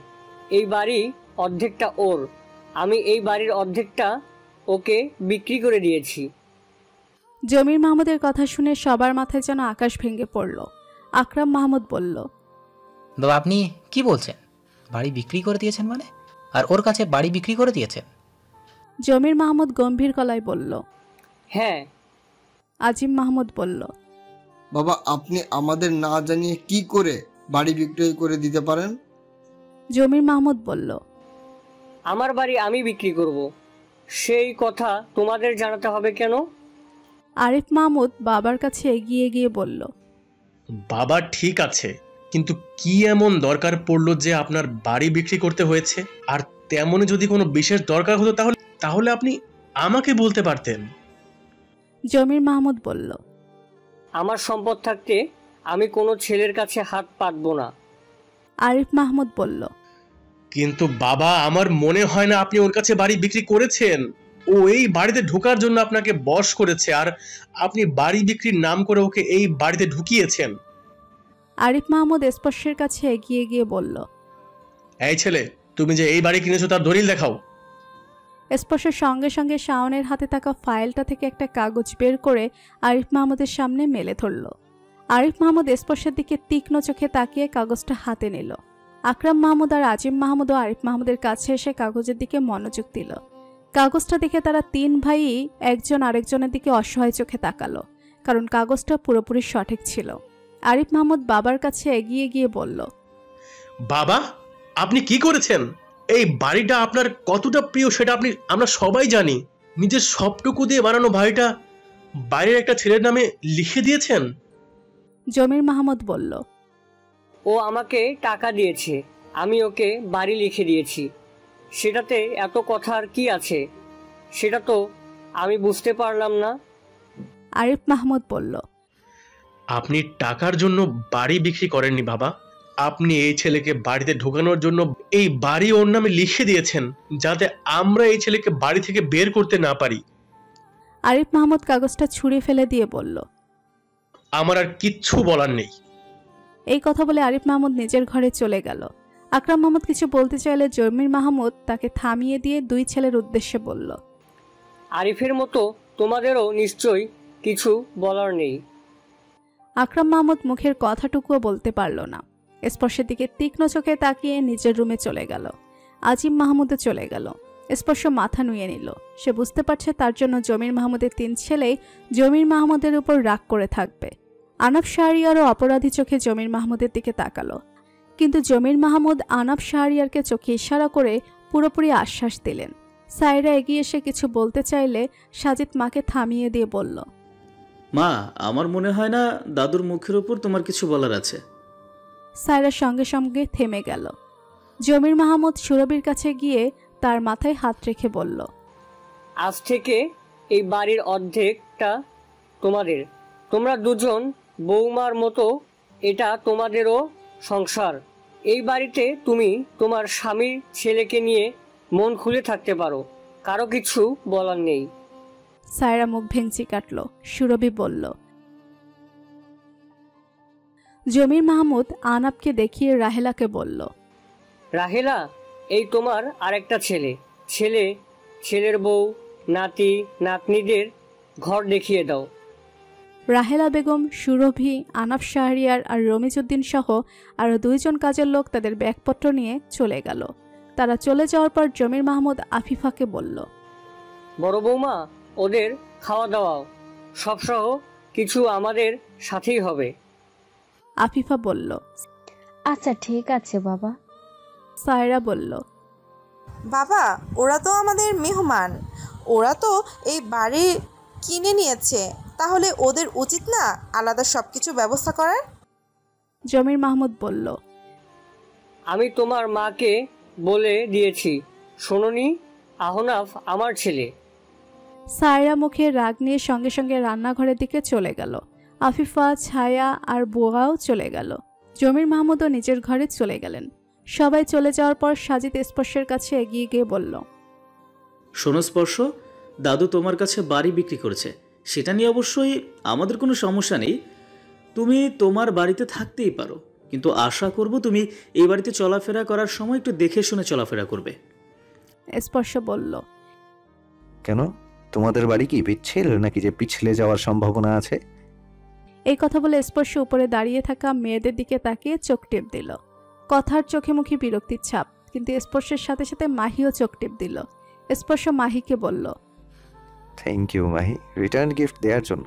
এই বাড়ি অর্ধেকটা ওর। আমি এই বাড়ির অর্ধেকটা ওকে বিক্রি করে দিয়েছি। জমির মাহমুদের কথা শুনে সবার মাথায় যেন আকাশ ভেঙে পড়ল। আকরাম মাহমুদ বলল, বাবা আপনি কি বলছেন? বাড়ি বিক্রি করে দিয়েছেন মানে? আর ওর কাছে বাড়ি বিক্রি করে দিয়েছেন? জমির মাহমুদ গম্ভীর গলায় বলল, হ্যাঁ। আজিম মাহমুদ বলল, বাবা আপনি আমাদের না জানিয়ে কি করে বাড়ি বিক্রয় করে দিতে পারেন? জমির মাহমুদ বলল, আমার বাড়ি আমি বিক্রি করব, সেই কথা তোমাদের জানাতে হবে কেন? আরিফ মাহমুদ বাবার কাছে এগিয়ে গিয়ে বলল, বাবা ঠিক আছে, কিন্তু কি এমন দরকার পড়লো যে আপনার বাড়ি বিক্রি করতে হয়েছে? আর তেমনই যদি কোনো বিশেষ দরকার হতো তাহলে আপনি আমাকে বলতে পারতেন। জমির মাহমুদ বলল, আমার সম্পদ থাকতে আমি কোনো ছেলের কাছে হাত পাতবো না। আরিফ মাহমুদ বলল, কিন্তু বাবা আমার মনে হয় না আপনি ওর কাছে বাড়ি বিক্রি করেছেন। ও এই বাড়িতে ঢোকার জন্য আপনাকে বশ করেছে, আর আপনি বাড়ি বিক্রির নাম করে ওকে এই বাড়িতে ঢুকিয়েছেন। আরিফ মাহমুদ স্পর্শের কাছে এগিয়ে গিয়ে বলল, এই ছেলে, তুমি যে এই বাড়ি কিনেছো তার দলিল দেখাও। স্পর্শের সঙ্গে সঙ্গে শাওনের হাতে থাকা ফাইলটা থেকে একটা কাগজ বের করে আরিফ মাহমুদের সামনে মেলে ধরল। আরিফ মাহমুদ স্পর্শের দিকে তীক্ষ্ণ চোখে তাকিয়ে কাগজটা হাতে নিল। আকরাম মাহমুদ আর আজিম মাহমুদও আরিফ মাহমুদের কাছে এসে কাগজের দিকে মনোযোগ দিল। কাগজটা দেখে তারা তিন ভাই একজন আরেকজনের দিকে অসহায় চোখে তাকালো, কারণ কাগজটা পুরোপুরি সঠিক ছিল। আরিফ মাহমুদ বাবার কাছে এগিয়ে গিয়ে বলল, বাবা আপনি কি করেছেন? এই বাড়িটা আপনার কতটা প্রিয় সেটা আমরা সবাই জানি। নিজের সবটুকু দিয়ে বানানো বাড়িটা বাইরের একটা ছেলের নামে লিখে দিয়েছেন। জমির মাহমুদ বলল, ও আমাকে টাকা দিয়েছে, আমি ওকে বাড়ি লিখে দিয়েছি। সেটাতে এত কথার কি আছে সেটা তো আমি বুঝতে পারলাম না। আরিফ মাহমুদ বলল, আপনি টাকার জন্য বাড়ি বিক্রি করেননি বাবা। আপনি এই ছেলেকে বাড়িতে ঢোকানোর জন্য এই বাড়ি ওর নামে লিখে দিয়েছেন, যাতে আমরা এই ছেলেকে বাড়ি থেকে বের করতে না পারি। আরিফ মাহমুদ কাগজটা ছুঁড়ে ফেলে দিয়ে বলল, আমার আর কিচ্ছু বলার নেই। এই কথা বলে আরিফ মাহমুদ নিজের ঘরে চলে গেল। আকরাম মাহমুদ কিছু বলতে চাইলে জমির মাহমুদ তাকে থামিয়ে দিয়ে দুই ছেলের উদ্দেশ্যে বলল, আরিফের মতো তোমাদেরও নিশ্চয়ই কিছু বলার নেই। আকরাম মাহমুদ মুখের কথাটুকুও বলতে পারল না। স্পর্শের দিকে তীক্ষ্ণ চোখে তাকিয়ে নিজের রুমে চলে গেল। আজিম মাহমুদও চলে গেল। স্পর্শ মাথা নুয়ে নিল। সে বুঝতে পারছে তার জন্য জমির মাহমুদের তিন ছেলেই জমির মাহমুদের উপর রাগ করে থাকবে। আনাফ শাহরিয়ারও অপরাধী চোখে জমির মাহমুদের দিকে তাকালো, কিন্তু জমির মাহমুদ আনাফ শাহরিয়ারকে চোখে ইশারা করে পুরোপুরি আশ্বাস দিলেন। সায়রা এগিয়ে এসে কিছু বলতে চাইলে সাজিদ মাকে থামিয়ে দিয়ে বলল, মা আমার মনে হয় না দাদুর মুখের উপর তোমার কিছু বলার আছে। সায়রা সঙ্গে সঙ্গে থেমে গেল। জমির মাহমুদ সুরভির কাছে গিয়ে তার মাথায় হাত রেখে বলল, আজ থেকে এই বাড়ির অর্ধেকটা তোমাদের। তোমরা দুজন বৌমার মতো, এটা তোমাদেরও সংসার। এই বাড়িতে তুমি তোমার স্বামীর ছেলেকে নিয়ে মন খুলে থাকতে পারো, কারো কিছু বলার নেই। সায়রা মুখ ভেঙচি কাটল। সুরভি বলল, জমির মাহমুদ আনাবকে দেখিয়ে রাহেলাকে বলল, রাহেলা, এই তোমার আরেকটা ছেলে। ছেলের বউ, নাতি নাতনিদের ঘর দেখিয়ে দাও। রাহেলা বেগম, সুরভি, আনাফ শাহরিয়ার আর রমিজউদ্দিন সহ আরো দুইজন কাজের লোক তাদের ব্যাগপত্র নিয়ে চলে গেল। তারা চলে যাওয়ার পর জমির মাহমুদ আফিফাকে বলল, বড় বৌমা, ওদের খাওয়া দাওয়া সবসহ কিছু আমাদের সাথেই হবে। আফিফা বলল, আচ্ছা ঠিক আছে বাবা। সায়রা বলল, বাবা ওরা তো আমাদের মেহমান, ওরা তো এই বাড়ি কিনে নিয়েছে, তাহলে ওদের উচিত না আলাদা সবকিছু ব্যবস্থা করার? জমির মাহমুদ বলল, আমি তোমার মাকে বলে দিয়েছি, শোনোনি? আহনাফ আমার ছেলে। সায়রা মুখে রাগ নিয়ে সঙ্গে সঙ্গে রান্নাঘরের দিকে চলে গেল। আফিফা, ছায়া আর বোয়াও চলে গেল। জমির মাহমুদও নিজের ঘরে চলে গেলেন। সবাই চলে যাওয়ার পর সাজিদ স্পর্শের কাছে এগিয়ে গিয়ে বলল, শোনো স্পর্শ, দাদু তোমার কাছে বাড়ি বিক্রি করেছে, সেটা নিয়ে অবশ্যই আমাদের কোনো সমস্যা নেই। তুমি তোমার বাড়িতে থাকতেই পারো, কিন্তু আশা করব তুমি এই বাড়িতে চলাফেরা করার সময় একটু দেখে শুনে চলাফেরা করবে। স্পর্শ বলল, কেন, তোমাদের বাড়ি কি পিচ্ছিল নাকি যে পিছলে যাওয়ার সম্ভাবনা আছে? এই কথা বলে স্পর্শ উপরে দাঁড়িয়ে থাকা মেয়েদের দিকে তাকিয়ে চোখ টিপ দিল। কথার চোখে মুখে বিরক্তির ছাপ, কিন্তু স্পর্শের সাথে সাথে মাহিও চোখ টিপ দিল। স্পর্শ মাহিকে বলল, thank you Mahi, return gift দেওয়ার জন্য।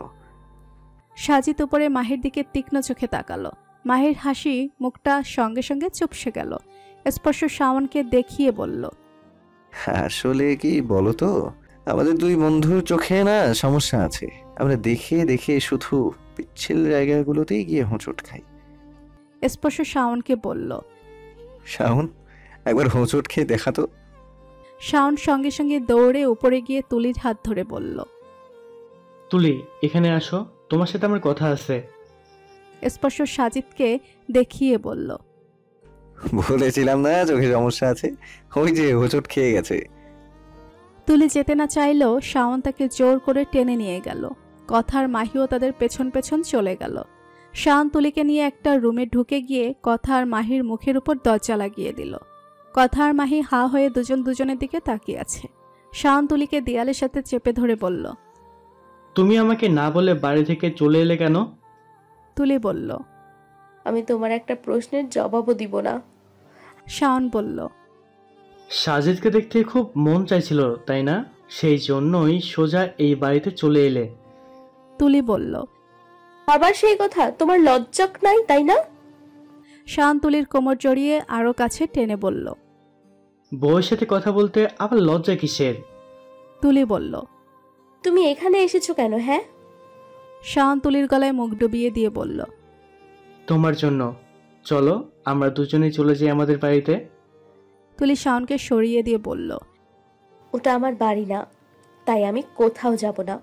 সাজিদ উপরে মাহির দিকে তীক্ষ্ণ চোখে তাকালো। মাহির হাসি মুখটা সঙ্গে সঙ্গে চুপসে গেল। স্পর্শ শাওনকে দেখিয়ে বলল, আসলে কি বলো তো, আমাদের দুই বন্ধুর চোখে না সমস্যা আছে। আমরা দেখে দেখে শুধু পিচ্ছিল জায়গাগুলোতেই গিয়ে হোঁচট খাই। স্পর্শ শাওনকে বলল, শাওন, একবার হোঁচট খেয়ে দেখাতো। শাওন সঙ্গে সঙ্গে দৌড়ে উপরে গিয়ে তুলির হাত ধরে বলল, তুলি এখানে আসো, তোমার সাথে আমার কথা আছে। স্পর্শ সাজিদকে দেখিয়ে বলল, বলেছিলাম না চোখে সমস্যা আছে, ওই যে হোঁচট খেয়ে গেছে। তুলি যেতে না চাইলেও শাওন তাকে জোর করে টেনে নিয়ে গেল। কথার মাহিও তাদের পেছন পেছন চলে গেল। শাওন তুলিকে নিয়ে একটা রুমে ঢুকে গিয়ে কথা আর মাহির মুখের উপর দরজা লাগিয়ে দিল। কথা আর মাহি হা হয়ে দুজন দুজনের দিকে তাকিয়ে আছে। শাওন তুলিকে দেয়ালের সাথে চেপে ধরে বলল, তুমি আমাকে না বলে বাড়ি থেকে চলে এলে কেন? তুলি বলল, আমি তোমার একটা প্রশ্নের জবাবও দিব না। শাওন বলল, সাজিদকে দেখতে খুব মন চাইছিল তাই না, সেই জন্যই সোজা এই বাড়িতে চলে এলে। তুলি বলল, আবার সেই কথা, তোমার লজ্জা নাই তাই না? শাওন তুলির কোমর জড়িয়ে আরো কাছে টেনে বলল, বউয়ের সাথে কথা বলতে আবার লজ্জা কিসের? তুলি বলল, তুমি এখানে এসেছো কেন? হ্যাঁ? শাওন তুলির গলায় মুখ ডুবিয়ে দিয়ে বলল, তোমার জন্য। চলো আমরা দুজনেই চলে যাই আমাদের বাড়িতে। তুলি শাওনকে সরিয়ে দিয়ে বলল, ওটা আমার বাড়ি না, তাই আমি কোথাও যাব না।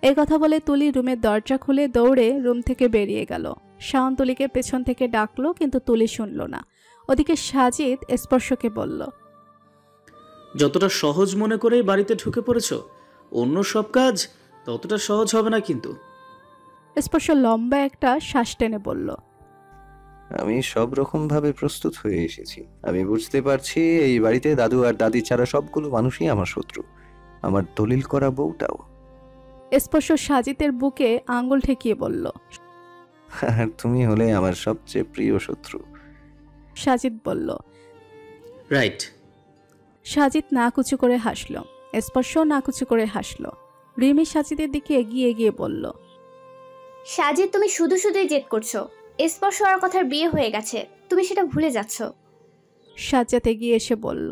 এই কথা বলে তুলি রুমের দরজা খুলে দৌড়ে রুম থেকে বেরিয়ে গেল। শাওন তুলিকে পেছন থেকে ডাকলো, কিন্তু তুলি শুনল না। ওদিকে সাজিদ স্পর্শকে বলল, যতটা সহজ মনে করেই বাড়িতে ঢুকে পড়েছ, অন্য সব কাজ ততটা সহজ হবে না কিন্তু। স্পর্শ লম্বা একটা শ্বাস টেনে বলল, আমি সব রকম ভাবে প্রস্তুত হয়ে এসেছি। আমি বুঝতে পারছি এই বাড়িতে দাদু আর দাদি ছাড়া সবগুলো মানুষই আমার শত্রু, আমার দলিল করা বউটাও। স্পর্শ সাজিদের বুকে আঙ্গুল ঠেকিয়ে বলল, আর তুমি হলে আমার সবচেয়ে প্রিয় শত্রু। সাজিদ বলল, রাইট। সাজিদ নাকুচু করে হাসল। স্পর্শ নাকুচু করে হাসল। রিমি সাজিদের দিকে এগিয়ে গিয়ে বলল, সাজিদ, তুমি শুধু শুধুই জেদ করছো। স্পর্শ আর কথার বিয়ে হয়ে গেছে, তুমি সেটা ভুলে যাচ্ছ। সাজ্জাদ এগিয়ে এসে বলল,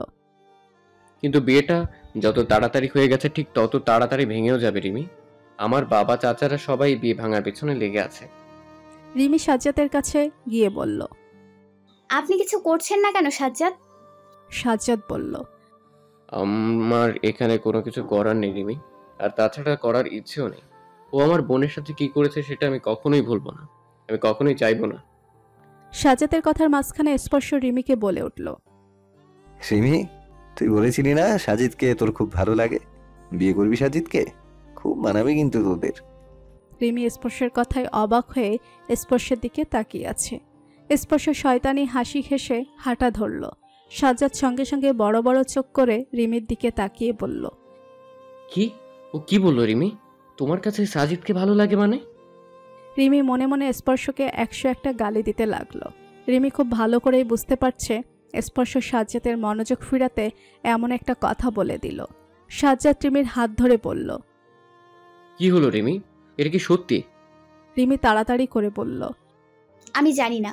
কিন্তু বিয়েটা যত তাড়াতাড়ি হয়ে গেছে ঠিক তত তাড়াতাড়ি ভেঙেও যাবে রিমি। আমার বাবা চাচারা সবাই বিয়ে ভাঙার পেছনে লেগে আছে। রিমি সাজ্জাদের কাছে গিয়ে বলল, আপনি কিছু করছেন না কেন সাজ্জাদ? সাজ্জাদ বলল, আমার এখানে কোনো কিছু করার নেই রিমি, আর তাছাড়া করার ইচ্ছেও নেই। ও আমার বোনের সাথে কি করেছে সেটা আমি কখনোই ভুলবো না, আমি কখনোই চাইবো না। সাজ্জাদের কথার মাঝখানে স্পর্শ রিমিকে বলে উঠল, রিমি, তুই বলেছিলি না সাজিদকে তোর খুব ভালো লাগে, বিয়ে করবি সাজিদকে, খুব মানাবে কিন্তু তোদের। রিমি স্পর্শের কথায় অবাক হয়ে স্পর্শের দিকে তাকিয়ে আছে। স্পর্শ শয়তানি হাসি হেসে হাঁটা ধরল। সাজ্জাদ সঙ্গে সঙ্গে বড় বড় চোখ করে রিমির দিকে তাকিয়ে বলল, কি? ও কি বললো রিমি? তোমার কাছে সাজিদকে ভালো লাগে মানে? রিমি মনে মনে স্পর্শকে 101টা গালি দিতে লাগলো। রিমি খুব ভালো করেই বুঝতে পারছে স্পর্শ সাজ্জাদের মনোযোগ ফিরাতে এমন একটা কথা বলে দিল। সাজ্জাদ রিমির হাত ধরে বলল, কি হলো রিমি, এটা কি সত্যি? রিমি তাড়াতাড়ি করে বলল, আমি জানি না।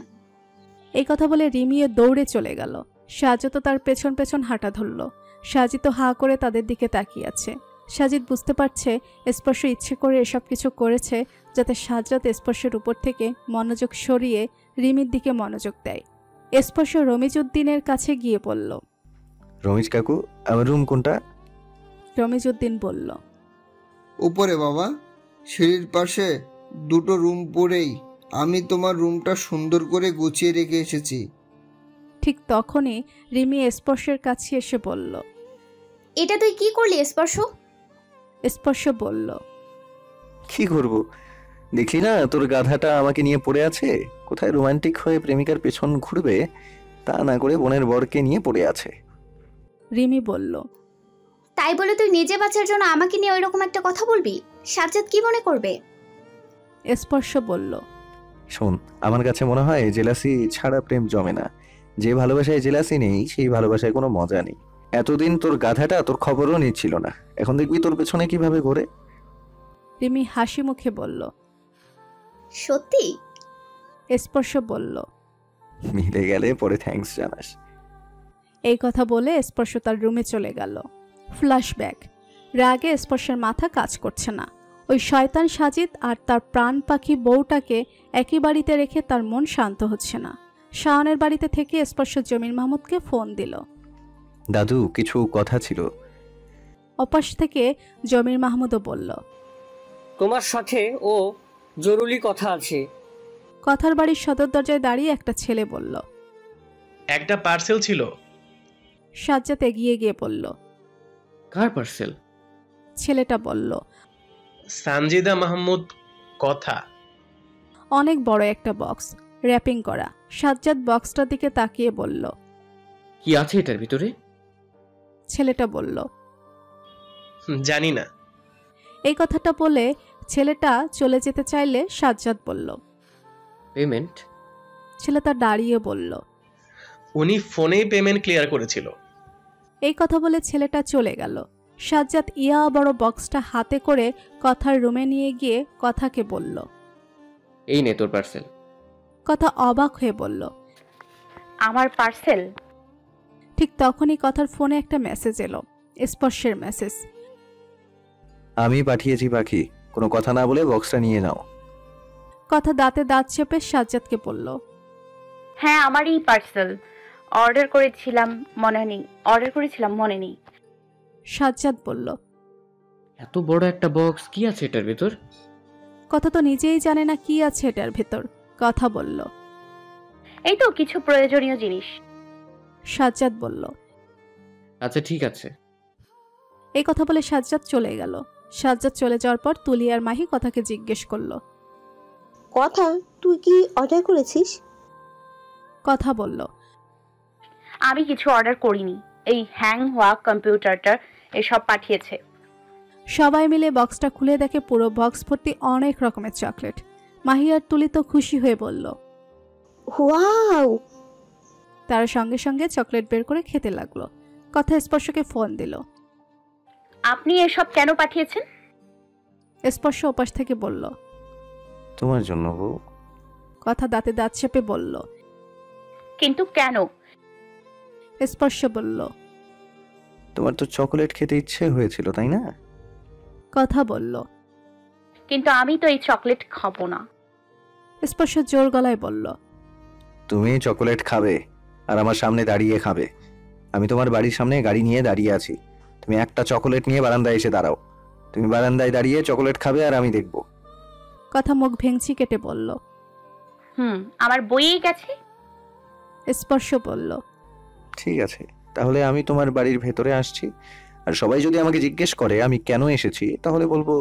এই কথা বলে রিমিও দৌড়ে চলে গেল। সাজ্জাদ তার পেছন পেছন হাঁটা ধরল। সাজিদ হা করে তাদের দিকে তাকিয়ে আছে। সাজিদ বুঝতে পারছে স্পর্শ ইচ্ছে করে এসব কিছু করেছে যাতে সাজ্জাদ স্পর্শের উপর থেকে মনোযোগ সরিয়ে রিমির দিকে মনোযোগ দেয়। স্পর্শ রমিজউদ্দিনের কাছে গিয়ে বলল। রমেশ কাকু, আমার রুম কোনটা? রমিজউদ্দিন বলল, উপরে বাবা, সিঁড়ির পাশে দুটো রুম পড়েই আমি তোমার রুমটা সুন্দর করে গুছিয়ে রেখে এসেছি। ঠিক তখনই রিমি স্পর্শের কাছে এসে বলল। এটা তুই কি করলি স্পর্শ? স্পর্শ বলল, কি করব, দেখলি না তোর গাধাটা আমাকে নিয়ে পড়ে আছে। কোথায় রোমান্টিক হয়ে প্রেমিকার পেছন ঘুরবে, তা না করে বোনের বরকে নিয়ে পড়ে আছে। রিমি বলল, তাই বলে তুই নিজে বাঁচার জন্য আমাকে নিয়ে ওইরকম একটা কথা বলবি? সাজ্জাদ কি মনে করবে? স্পর্শ বলল, শোন, আমার কাছে মনে হয় জেলাসি ছাড়া প্রেম জমে না। যে ভালোবাসায় জেলাসি নেই, সেই ভালোবাসায় কোনো মজা নেই। এতদিন তোর গাধাটা তোর খবরও নিচ্ছিল না, এখন দেখবি তোর পেছনে কিভাবে ঘোরে। রিমি হাসি মুখে বলল, সত্যি? স্পর্শ বলল, মিলে গেলে পরে থ্যাঙ্কস জানাস। এই কথা বলে স্পর্শ তার রুমে চলে গেল। ফ্ল্যাশব্যাক। রাগে স্পর্শের মাথা কাজ করছে না। ওই শয়তান সাজিদ আর তার প্রাণ পাখি বউটাকে একই বাড়িতে রেখে তার মন শান্ত হচ্ছে না। শাওনের বাড়িতে থেকে স্পর্শ জমির মাহমুদকে ফোন দিল। দাদু, কিছু কথা ছিল। অপাশ থেকে জমির মাহমুদও বলল, তোমার সাথে ও জরুরি কথা আছে। কথার বাড়ির সদর দরজায় দাঁড়িয়ে একটা ছেলে বলল। একটা পার্সেল ছিল। সাজ্জাদ এগিয়ে গিয়ে বলল, কার পার্সেল? ছেলেটা বলল, সানজিদা মাহমুদ কথা। অনেক বড় একটা বক্স, র্যাপিং করা। সাজ্জাদ বক্সটার দিকে তাকিয়ে বলল, কি আছে এটার ভিতরে? ছেলেটা বলল, জানি না। এই কথাটা বলে ছেলেটা চলে যেতে চাইলে সাজ্জাদ বলল, পেমেন্ট? ছেলেটা দাঁড়িয়ে বলল, উনি ফোনেই পেমেন্ট ক্লিয়ার করেছিল। এই কথা বলে ছেলেটা চলে গেল। সাজ্জাদ ইয়া বড় বক্সটা হাতে করে কথার রুমে নিয়ে গিয়ে কথাকে বলল, এই নে তোর পার্সেল। কথা অবাক হয়ে বলল, আমার পার্সেল? ঠিক তখনই কথার ফোনে একটা মেসেজ এলো, স্পর্শের মেসেজ। আমি পাঠিয়েছি পাখি, কোনো কথা না বলে বক্সটা নিয়ে নাও। কথা দাঁতে দাঁত চেপে সাজ্জাদকে বলল, হ্যাঁ আমারই পার্সেল। অর্ডার করেছিলাম মনে নেই। সাজ্জাদ বলল, এত বড় একটা বক্স, কি আছে এটার ভিতর? কথা তো নিজেই জানে না কি আছে এটার ভেতর। কথা বলল, এই তো কিছু প্রয়োজনীয় জিনিস। সাজ্জাদ বলল, আচ্ছা ঠিক আছে। এই কথা বলে সাজ্জাদ চলে গেল। সাজ্জাদ চলে যাওয়ার পর তুলি আর মাহি কথাকে জিজ্ঞেস করলো, কথা তুই কি অর্ডার করেছিস? কথা বলল, আমি কিছু অর্ডার করিনি, এই হ্যাং হওয়া কম্পিউটারটা এসব পাঠিয়েছে। সবাই মিলে বক্সটা খুলে দেখে পুরো বক্স ভর্তি অনেক রকমের চকলেট। মাহি আর তুলি তো খুশি হয়ে বলল, ওয়াও! তারা সঙ্গে সঙ্গে চকলেট বের করে খেতে লাগলো। কথা স্পর্শকে ফোন দিল। আপনি এসব কেন পাঠিয়েছেন? স্পর্শ ওপাশ থেকে বলল, তোমার জন্য বউ। কথা দাঁতে দাঁত চেপে বলল, কিন্তু কেন? স্পর্শ বলল, তোমার তো চকোলেট খেতে ইচ্ছে হয়েছিল, তাই না? কথা বলল, কিন্তু আমি তো এই চকলেট খাবো না। স্পর্শ জোর গলায় বলল, তুমি চকোলেট খাবে আর আমার সামনে দাঁড়িয়ে খাবে। আমি তোমার বাড়ির সামনে গাড়ি নিয়ে দাঁড়িয়ে আছি, তুমি একটা চকোলেট নিয়ে বারান্দায় এসে দাঁড়াও। তুমি বারান্দায় দাঁড়িয়ে চকোলেট খাবে আর আমি দেখব। কথা মুখ ভেঙচি কেটে বলল, আমার বইয়েই গেছে। স্পর্শ বলল, ঠিক আছে, তাহলে আমি তোমার বাড়ির ভেতরে আসছি। আর সবাই যদি আমাকে জিজ্ঞেস করে আমি কেন এসেছি, তাহলে বলবো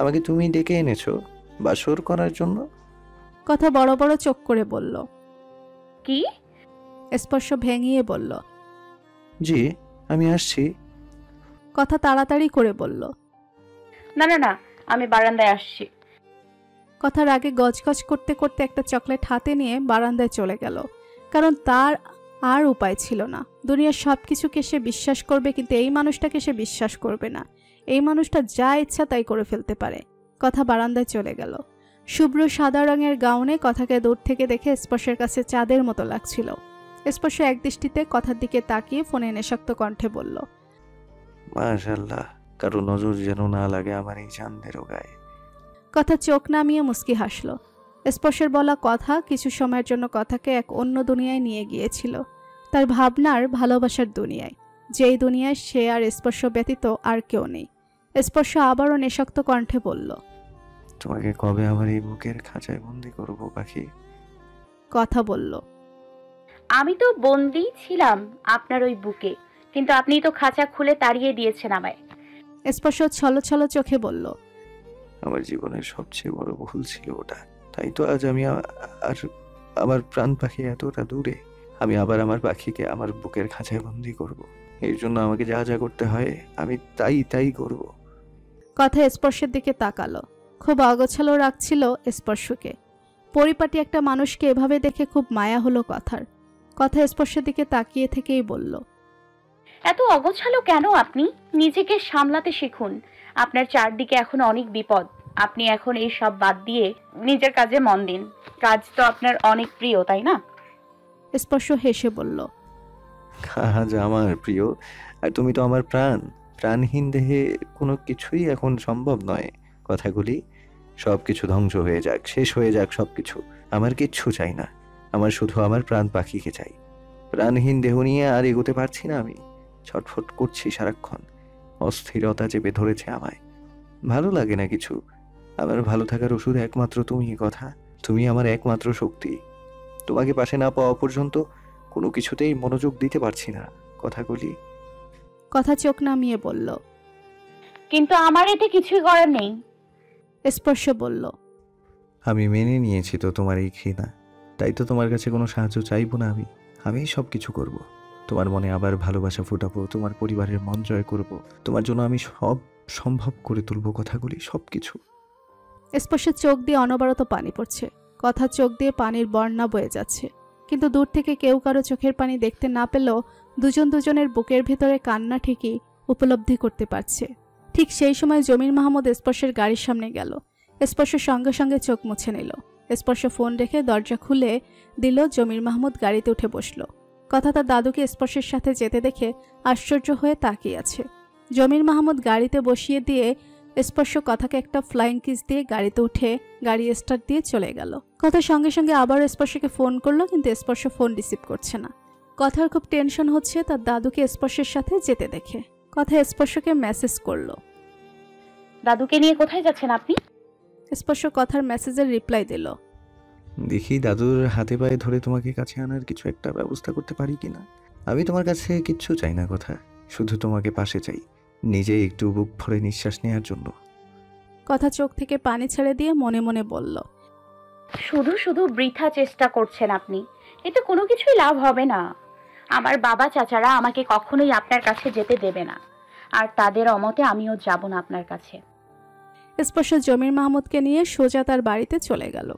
আমাকে তুমি ডেকে এনেছো বাসর করার জন্য। কথা বড় বড় চোখ করে বলল, কি? স্পর্শ ভেঙিয়ে বলল, জি আমি আসছি। কথা তাড়াতাড়ি করে বলল, না না না, আমি বারান্দায় আসছি। কথার আগে গজগজ করতে করতে একটা চকলেট হাতে নিয়ে বারান্দায় চলে গেল। কারণ তার আর উপায় ছিল না। দুনিয়ার সব কিছুকে সে বিশ্বাস করবে, কিন্তু এই মানুষটাকে সে বিশ্বাস করবে না। এই মানুষটা যা ইচ্ছা তাই করে ফেলতে পারে। কথা বারান্দায় চলে গেল। শুভ্র সাদা রঙের গাউনে কথাকে দূর থেকে দেখে স্পর্শের কাছে চাঁদের মতো লাগছিল। স্পর্শ একদৃষ্টিতে কথার দিকে তাকিয়ে ফোনে নেশাক্ত কণ্ঠে বলল, মাশাআল্লাহ, কারো নজর যেন না লাগে আমার এই চাঁদের গায়ে। কথা চোখ নামিয়ে মুস্কি হাসল। স্পর্শের বলা কথা কিছু সময়ের জন্য কথাকে এক অন্য দুনিয়ায় নিয়ে গিয়েছিল, তার ভাবনার ভালোবাসার দুনিয়ায়, যেই দুনিয়ায় সে আর স্পর্শ ব্যতীত আর কেউ নেই। স্পর্শ আবারও নেশাক্ত কণ্ঠে বলল, তোমাকে কবে আমার এই বুকের খাঁচায় বন্দি করব পাখি? কথা বলল, আমি তো বন্দি ছিলাম আপনার ওই বুকে, কিন্তু আপনি তো খাঁচা খুলে তাড়িয়ে দিয়েছেন আমায়। স্পর্শ ছলছল চোখে বলল, আমার জীবনের সবচেয়ে বড় ভুল ছিল ওটা। তাই তো আজ আমি আর আমার প্রাণ পাখি এতটা দূরে। আমি আবার আমার পাখিকে আমার বুকের খাঁচায় বন্দি করব। এর জন্য আমাকে যা যা করতে হয় আমি তাই করব। কথা স্পর্শের দিকে তাকালো। খুব অগোছালো রাখছিল স্পর্শকে। পরিপাটি একটা মানুষকে এভাবে দেখে খুব মায়া হলো কথা স্পর্শের দিকে তাকিয়ে থেকেই বলল, এত অগোছালো কেন আপনি? নিজেকে সামলাতে শিখুন। আপনার চারদিকে এখন অনেক বিপদ। আপনি এখন এই সব বাদ দিয়ে নিজের কাজে মন দিন। কাজ তো আপনার অনেক প্রিয়, তাই না? স্পর্শ হেসে বলল, কাজ আমার প্রিয়, আর তুমি তো আমার প্রাণ। প্রাণহীন দেহে কোনো কিছুই এখন সম্ভব নয়। কথাগুলি সব কিছু ধ্বংস হয়ে যাক, শেষ হয়ে যাক সবকিছু। আমার কিচ্ছু চাই না, আমার শুধু আমার প্রাণ পাখিকে চাই। প্রাণহীন দেহ নিয়ে আর এগোতে পারছি না আমি। ছটফট করছি সারাক্ষণ। অস্থিরতা চেপে ধরেছে আমায়। ভালো লাগে না কিছু। আমার ভালো থাকার ওষুধ একমাত্র তুমি। তুমি আমার একমাত্র শক্তি। তোমাকে পাশে না পাওয়া পর্যন্ত কোনো কিছুতেই মনোযোগ দিতে পারছি না। কথা চোখ নামিয়ে বলল, কিন্তু আমার এতে কিছুই করার নেই। স্পর্শ বলল, আমি মেনে নিয়েছি তো তোমার এই ঘৃণা। তাই তো তোমার কাছে কোনো সাহায্য চাইবো না। আমি সব কিছু করব। তোমার মনে আবার ভালোবাসা ফোটাবো, তোমার পরিবারের মন জয় করব। তোমার জন্য আমি সব সম্ভব করে তুলবো। কথাগুলি সবকিছু। স্পর্শের চোখ দিয়ে অনবরত পানি পড়ছে। কথা চোখ দিয়ে পানির বন্যা বয়ে যাচ্ছে, কিন্তু দূর থেকে কেউ কারো চোখের পানি দেখতে না পেলেও দুজনের বুকের ভেতরে কান্না ঠিকই উপলব্ধি করতে পারছে। ঠিক সেই সময় জমির মাহমুদ স্পর্শের গাড়ির সামনে গেল। স্পর্শ সঙ্গে সঙ্গে চোখ মুছে নিল। স্পর্শ ফোন রেখে দরজা খুলে দিল। জমির মাহমুদ গাড়িতে উঠে বসল। কথা তার দাদুকে স্পর্শের সাথে যেতে দেখে আশ্চর্য হয়ে তাকিয়ে আছে। জমির মাহমুদ গাড়িতে বসিয়ে দিয়ে স্পর্শ কথাকে একটা ফ্লাইং কিস দিয়ে গাড়িতে উঠে গাড়ি স্টার্ট দিয়ে চলে গেল। কথা সঙ্গে সঙ্গে আবার স্পর্শকে ফোন করলো, কিন্তু স্পর্শ ফোন রিসিভ করছে না। কথার খুব টেনশন হচ্ছে তার দাদুকে স্পর্শের সাথে যেতে দেখে। কথা স্পর্শকে মেসেজ করলো, দাদুকে নিয়ে কোথায় যাচ্ছেন আপনি? স্পর্শ কথার মেসেজের রিপ্লাই দিল, দেখি দাদুর হাতে পায়ে ধরে তোমাকে কাছে আনার কিছু একটা ব্যবস্থা করতে পারি কিনা। আমি তোমার কাছে কিচ্ছু চাই না কথা, শুধু তোমাকে পাশে চাই, নিজে একটু বুক ভরে নিঃশ্বাস নেওয়ার জন্য। কথা চোখ থেকে পানি ছেড়ে দিয়ে মনে মনে বলল, শুধু শুধু বৃথা চেষ্টা করছেন আপনি। এতে কোনো কিছুই লাভ হবে না। আমার বাবা চাচারা আমাকে কখনোই আপনার কাছে যেতে দেবে না, আর তাদের অমতে আমিও যাব না আপনার কাছে। স্পর্শ জমির মাহমুদকে নিয়ে সোজা তার বাড়িতে চলে গেল।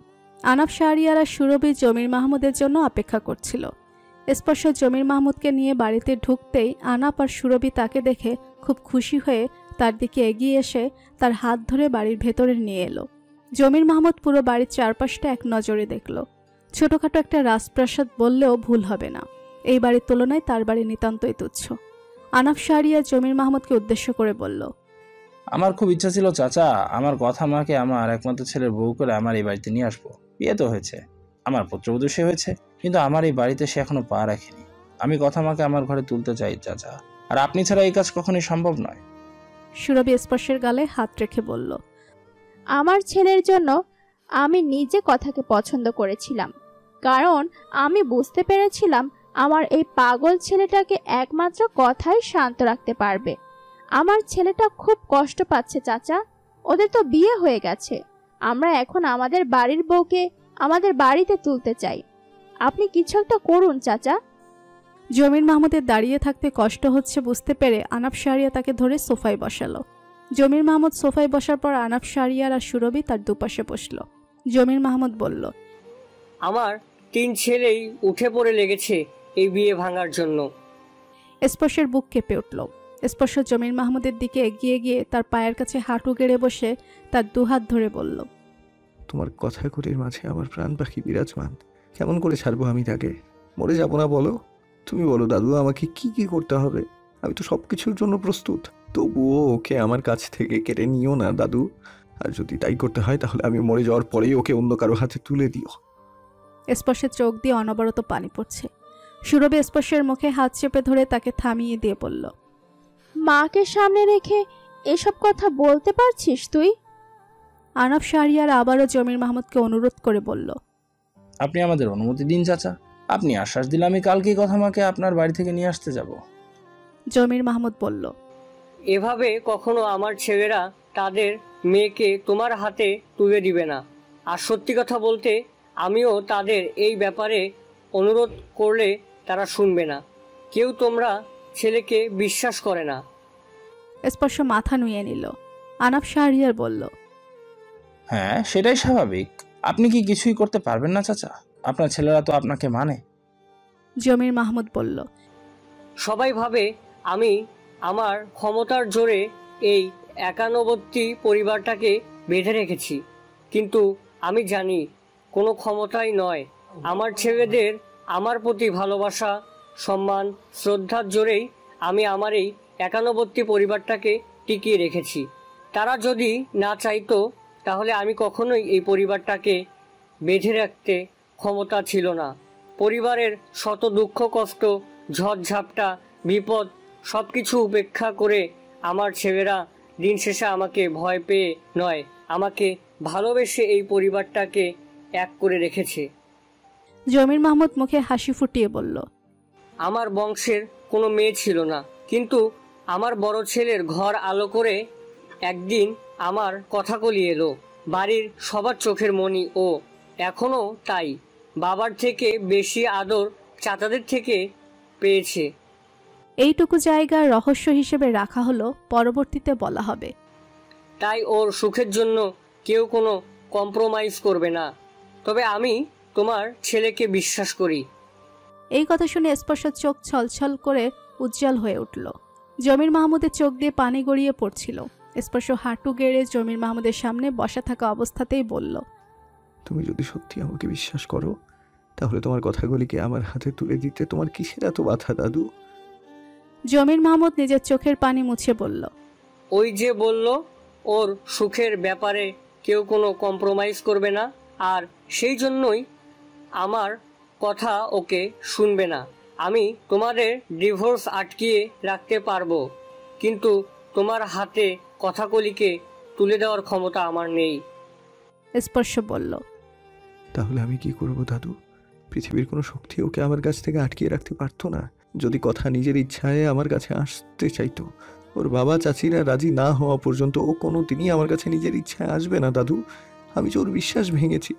আনাফ শাহরিয়ার আর সুরভি জমির মাহমুদের জন্য অপেক্ষা করছিল। স্পর্শ জমির মাহমুদকে নিয়ে বাড়িতে ঢুকতেই আনাপ আর সুরভি তাকে দেখে খুব খুশি হয়ে তার দিকে এগিয়ে এসে তার হাত ধরে বাড়ির ভেতরে নিয়ে এলো। জমির মাহমুদ পুরো বাড়ির চারপাশটা এক নজরে দেখল। ছোটখাটো একটা রাজপ্রাসাদ বললেও ভুল হবে না। এই বাড়ির তুলনায় তার বাড়ি নিতান্তই তুচ্ছ। আনাফ শাহরিয়ার জমির মাহমুদকে উদ্দেশ্য করে বলল, আমার খুব ইচ্ছা ছিল চাচা, আমার কথা মাকে আমার একমাত্র ছেলের বউ করে আমার এই বাড়িতে নিয়ে আসবো। বিয়ে তো হয়েছে, আমার পুত্রবধূ সে হয়েছে, কিন্তু আমার এই বাড়িতে সে এখনো পা রাখেনি। আমি কথা মাকে আমার ঘরে তুলতে চাই চাচা, আর আপনি ছাড়া এই কাজ কখনোই সম্ভব নয়। সুরভি স্পর্শের গালে হাত রেখে বলল, আমার ছেলের জন্য আমি নিজে কথাকে পছন্দ করেছিলাম, কারণ আমি বুঝতে পেরেছিলাম আমার এই পাগল ছেলেটাকে একমাত্র কথাই শান্ত রাখতে পারবে। আমার ছেলেটা খুব কষ্ট পাচ্ছে চাচা, ওদের তো বিয়ে হয়ে গেছে। আমরা এখন আমাদের বাড়ির বউকে আমাদের বাড়িতে তুলতে চাই। আপনি কিছু একটা করুন চাচা। জমির মাহমুদের দাঁড়িয়ে থাকতে কষ্ট হচ্ছে বুঝতে পেরে আনাফ শাহরিয়া তাকে ধরে সোফায় বসালো। জমির মাহমুদ সোফায় বসার পর আনাফ শাহরিয়ার আর সুরভি তার দুপাশে বসলো। জমির মাহমুদ বলল, আমার 3 ছেলেই উঠে পড়ে লেগেছে এই বিয়ে ভাঙার জন্য। স্পর্শের বুক কেঁপে উঠল। স্পর্শ জমির মাহমুদের দিকে এগিয়ে গিয়ে তার পায়ের কাছে হাঁটু গেড়ে বসে তার দুহাত ধরে বলল, তোমার কথাগুলির মাঝে আমার প্রাণ পাখি বিরাজমান। কেমন করে ছাড়বো আমি তাকে? মরে যাবো না বলো? তুমি বলো দাদু, আমাকে কি কি করতে হবে? আমি তো সব কিছুর জন্য প্রস্তুত। তবুও ওকে আমার কাছ থেকে কেড়ে নিও না দাদু। আর যদি তাই করতে হয় তাহলে আমি মরে যাওয়ার পরেই ওকে অন্য কারো হাতে তুলে দিও। স্পর্শের চোখ দিয়ে অনবরত পানি পড়ছে। সুরভি স্পর্শের মুখে হাত চেপে ধরে তাকে থামিয়ে দিয়ে বলল, মাকে সামনে রেখে এসব কথা বলতে পারছিস তুই? আনব শাহরিয়ার আবারও জমির মাহমুদকে অনুরোধ করে বলল, আপনি আমাদের অনুমতি দিন চাচা। আপনি আশ্বাস দিলে আমি কালকেই কথা মাকে আপনার বাড়ি থেকে নিয়ে আসতে যাব। জমির মাহমুদ বলল, এভাবে কখনো আমার ছেলেরা তাদের মেয়েকে তোমার হাতে তুলে দিবে না। আর সত্যি কথা বলতে আমিও তাদের এই ব্যাপারে অনুরোধ করলে তারা শুনবে না। কেউ তোমরা ছেলেকে বিশ্বাস করে না। স্পর্শ মাথা নুয়ে নিল। আনব শাহরিয়ার বলল, হ্যাঁ, সেটাই স্বাভাবিক। আপনি কি কিছুই করতে পারবেন না চাচা? আপনার ছেলেরা তো আপনাকে মানে। জমির মাহমুদ বলল, সবাই ভাবে আমি আমার ক্ষমতার জোরে এই একান্নবর্তী পরিবারটাকে বেঁধে রেখেছি, কিন্তু আমি জানি কোনো ক্ষমতাই নয়। আমার ছেলেদের আমার প্রতি ভালোবাসা, সম্মান, শ্রদ্ধার জোরেই আমি আমার এই একান্নবর্তী পরিবারটাকে টিকিয়ে রেখেছি। তারা যদি না চাইতো তাহলে আমি কখনোই এই পরিবারটাকে বেঁধে রাখতে ক্ষমতা ছিল না। পরিবারের শত দুঃখ কষ্ট, ঝড়ঝাপটা, বিপদ সব কিছু উপেক্ষা করে আমার ছেলেরা দিন শেষে আমাকে ভয় পেয়ে নয়, আমাকে ভালোবেসে এই পরিবারটাকে এক করে রেখেছে। জমির মাহমুদ মুখে হাসি ফুটিয়ে বলল, আমার বংশের কোনো মেয়ে ছিল না, কিন্তু আমার বড় ছেলের ঘর আলো করে একদিন আমার কথাকলি এলো। বাড়ির সবার চোখের মণি ও, এখনো তাই। বাবার থেকে বেশি আদর চাচাদের থেকে পেয়েছে। এইটুকু জায়গা রহস্য হিসেবে রাখা হলো, পরবর্তীতে বলা হবে। তাই ওর সুখের জন্য কেউ কোনো কম্প্রোমাইজ করবে না। তবে আমি তোমার ছেলেকে বিশ্বাস করি। এই কথা শুনে স্পর্শ চোখ ছলছল করে উজ্জ্বল হয়ে উঠল। জমির মাহমুদের চোখ দিয়ে পানি গড়িয়ে পড়ছিল। স্পর্শ হাঁটু গেড়ে জমির মাহমুদের সামনে বসা থাকা অবস্থাতেই বলল, তুমি যদি সত্যি আমাকে বিশ্বাস করো তাহলে তোমার কথাগুলিকে আমার হাতে তুলে দিতে তোমার কিসের এত বাধা দাদু? জমির মাহমুদ নিজের চোখের পানি মুছে বলল, ওই যে বলল ওর সুখের ব্যাপারে কেউ কোনো কম্প্রোমাইজ করবে না, আর সেই জন্যই আমার কথা ওকে শুনবে না। আমি তোমাদের ডিভোর্স আটকিয়ে রাখতে পারবো, কিন্তু তোমার হাতে কথাকলিকে তুলে দেওয়ার ক্ষমতা আমার নেই। স্পর্শ বলল, তাহলে আমি কি করব দাদু? পৃথিবীর কোনো শক্তি ওকে আমার কাছ থেকে আটকিয়ে রাখতে পারতো না। যদি কথা নিজের ইচ্ছায় আমার কাছে আসতে চাইতো, ওর বাবা চাচিরা রাজি না হওয়া পর্যন্ত ও কোনো দিনই আমার কাছে নিজের ইচ্ছায় আসবে না দাদু। আমি যে ওর বিশ্বাস ভেঙেছি।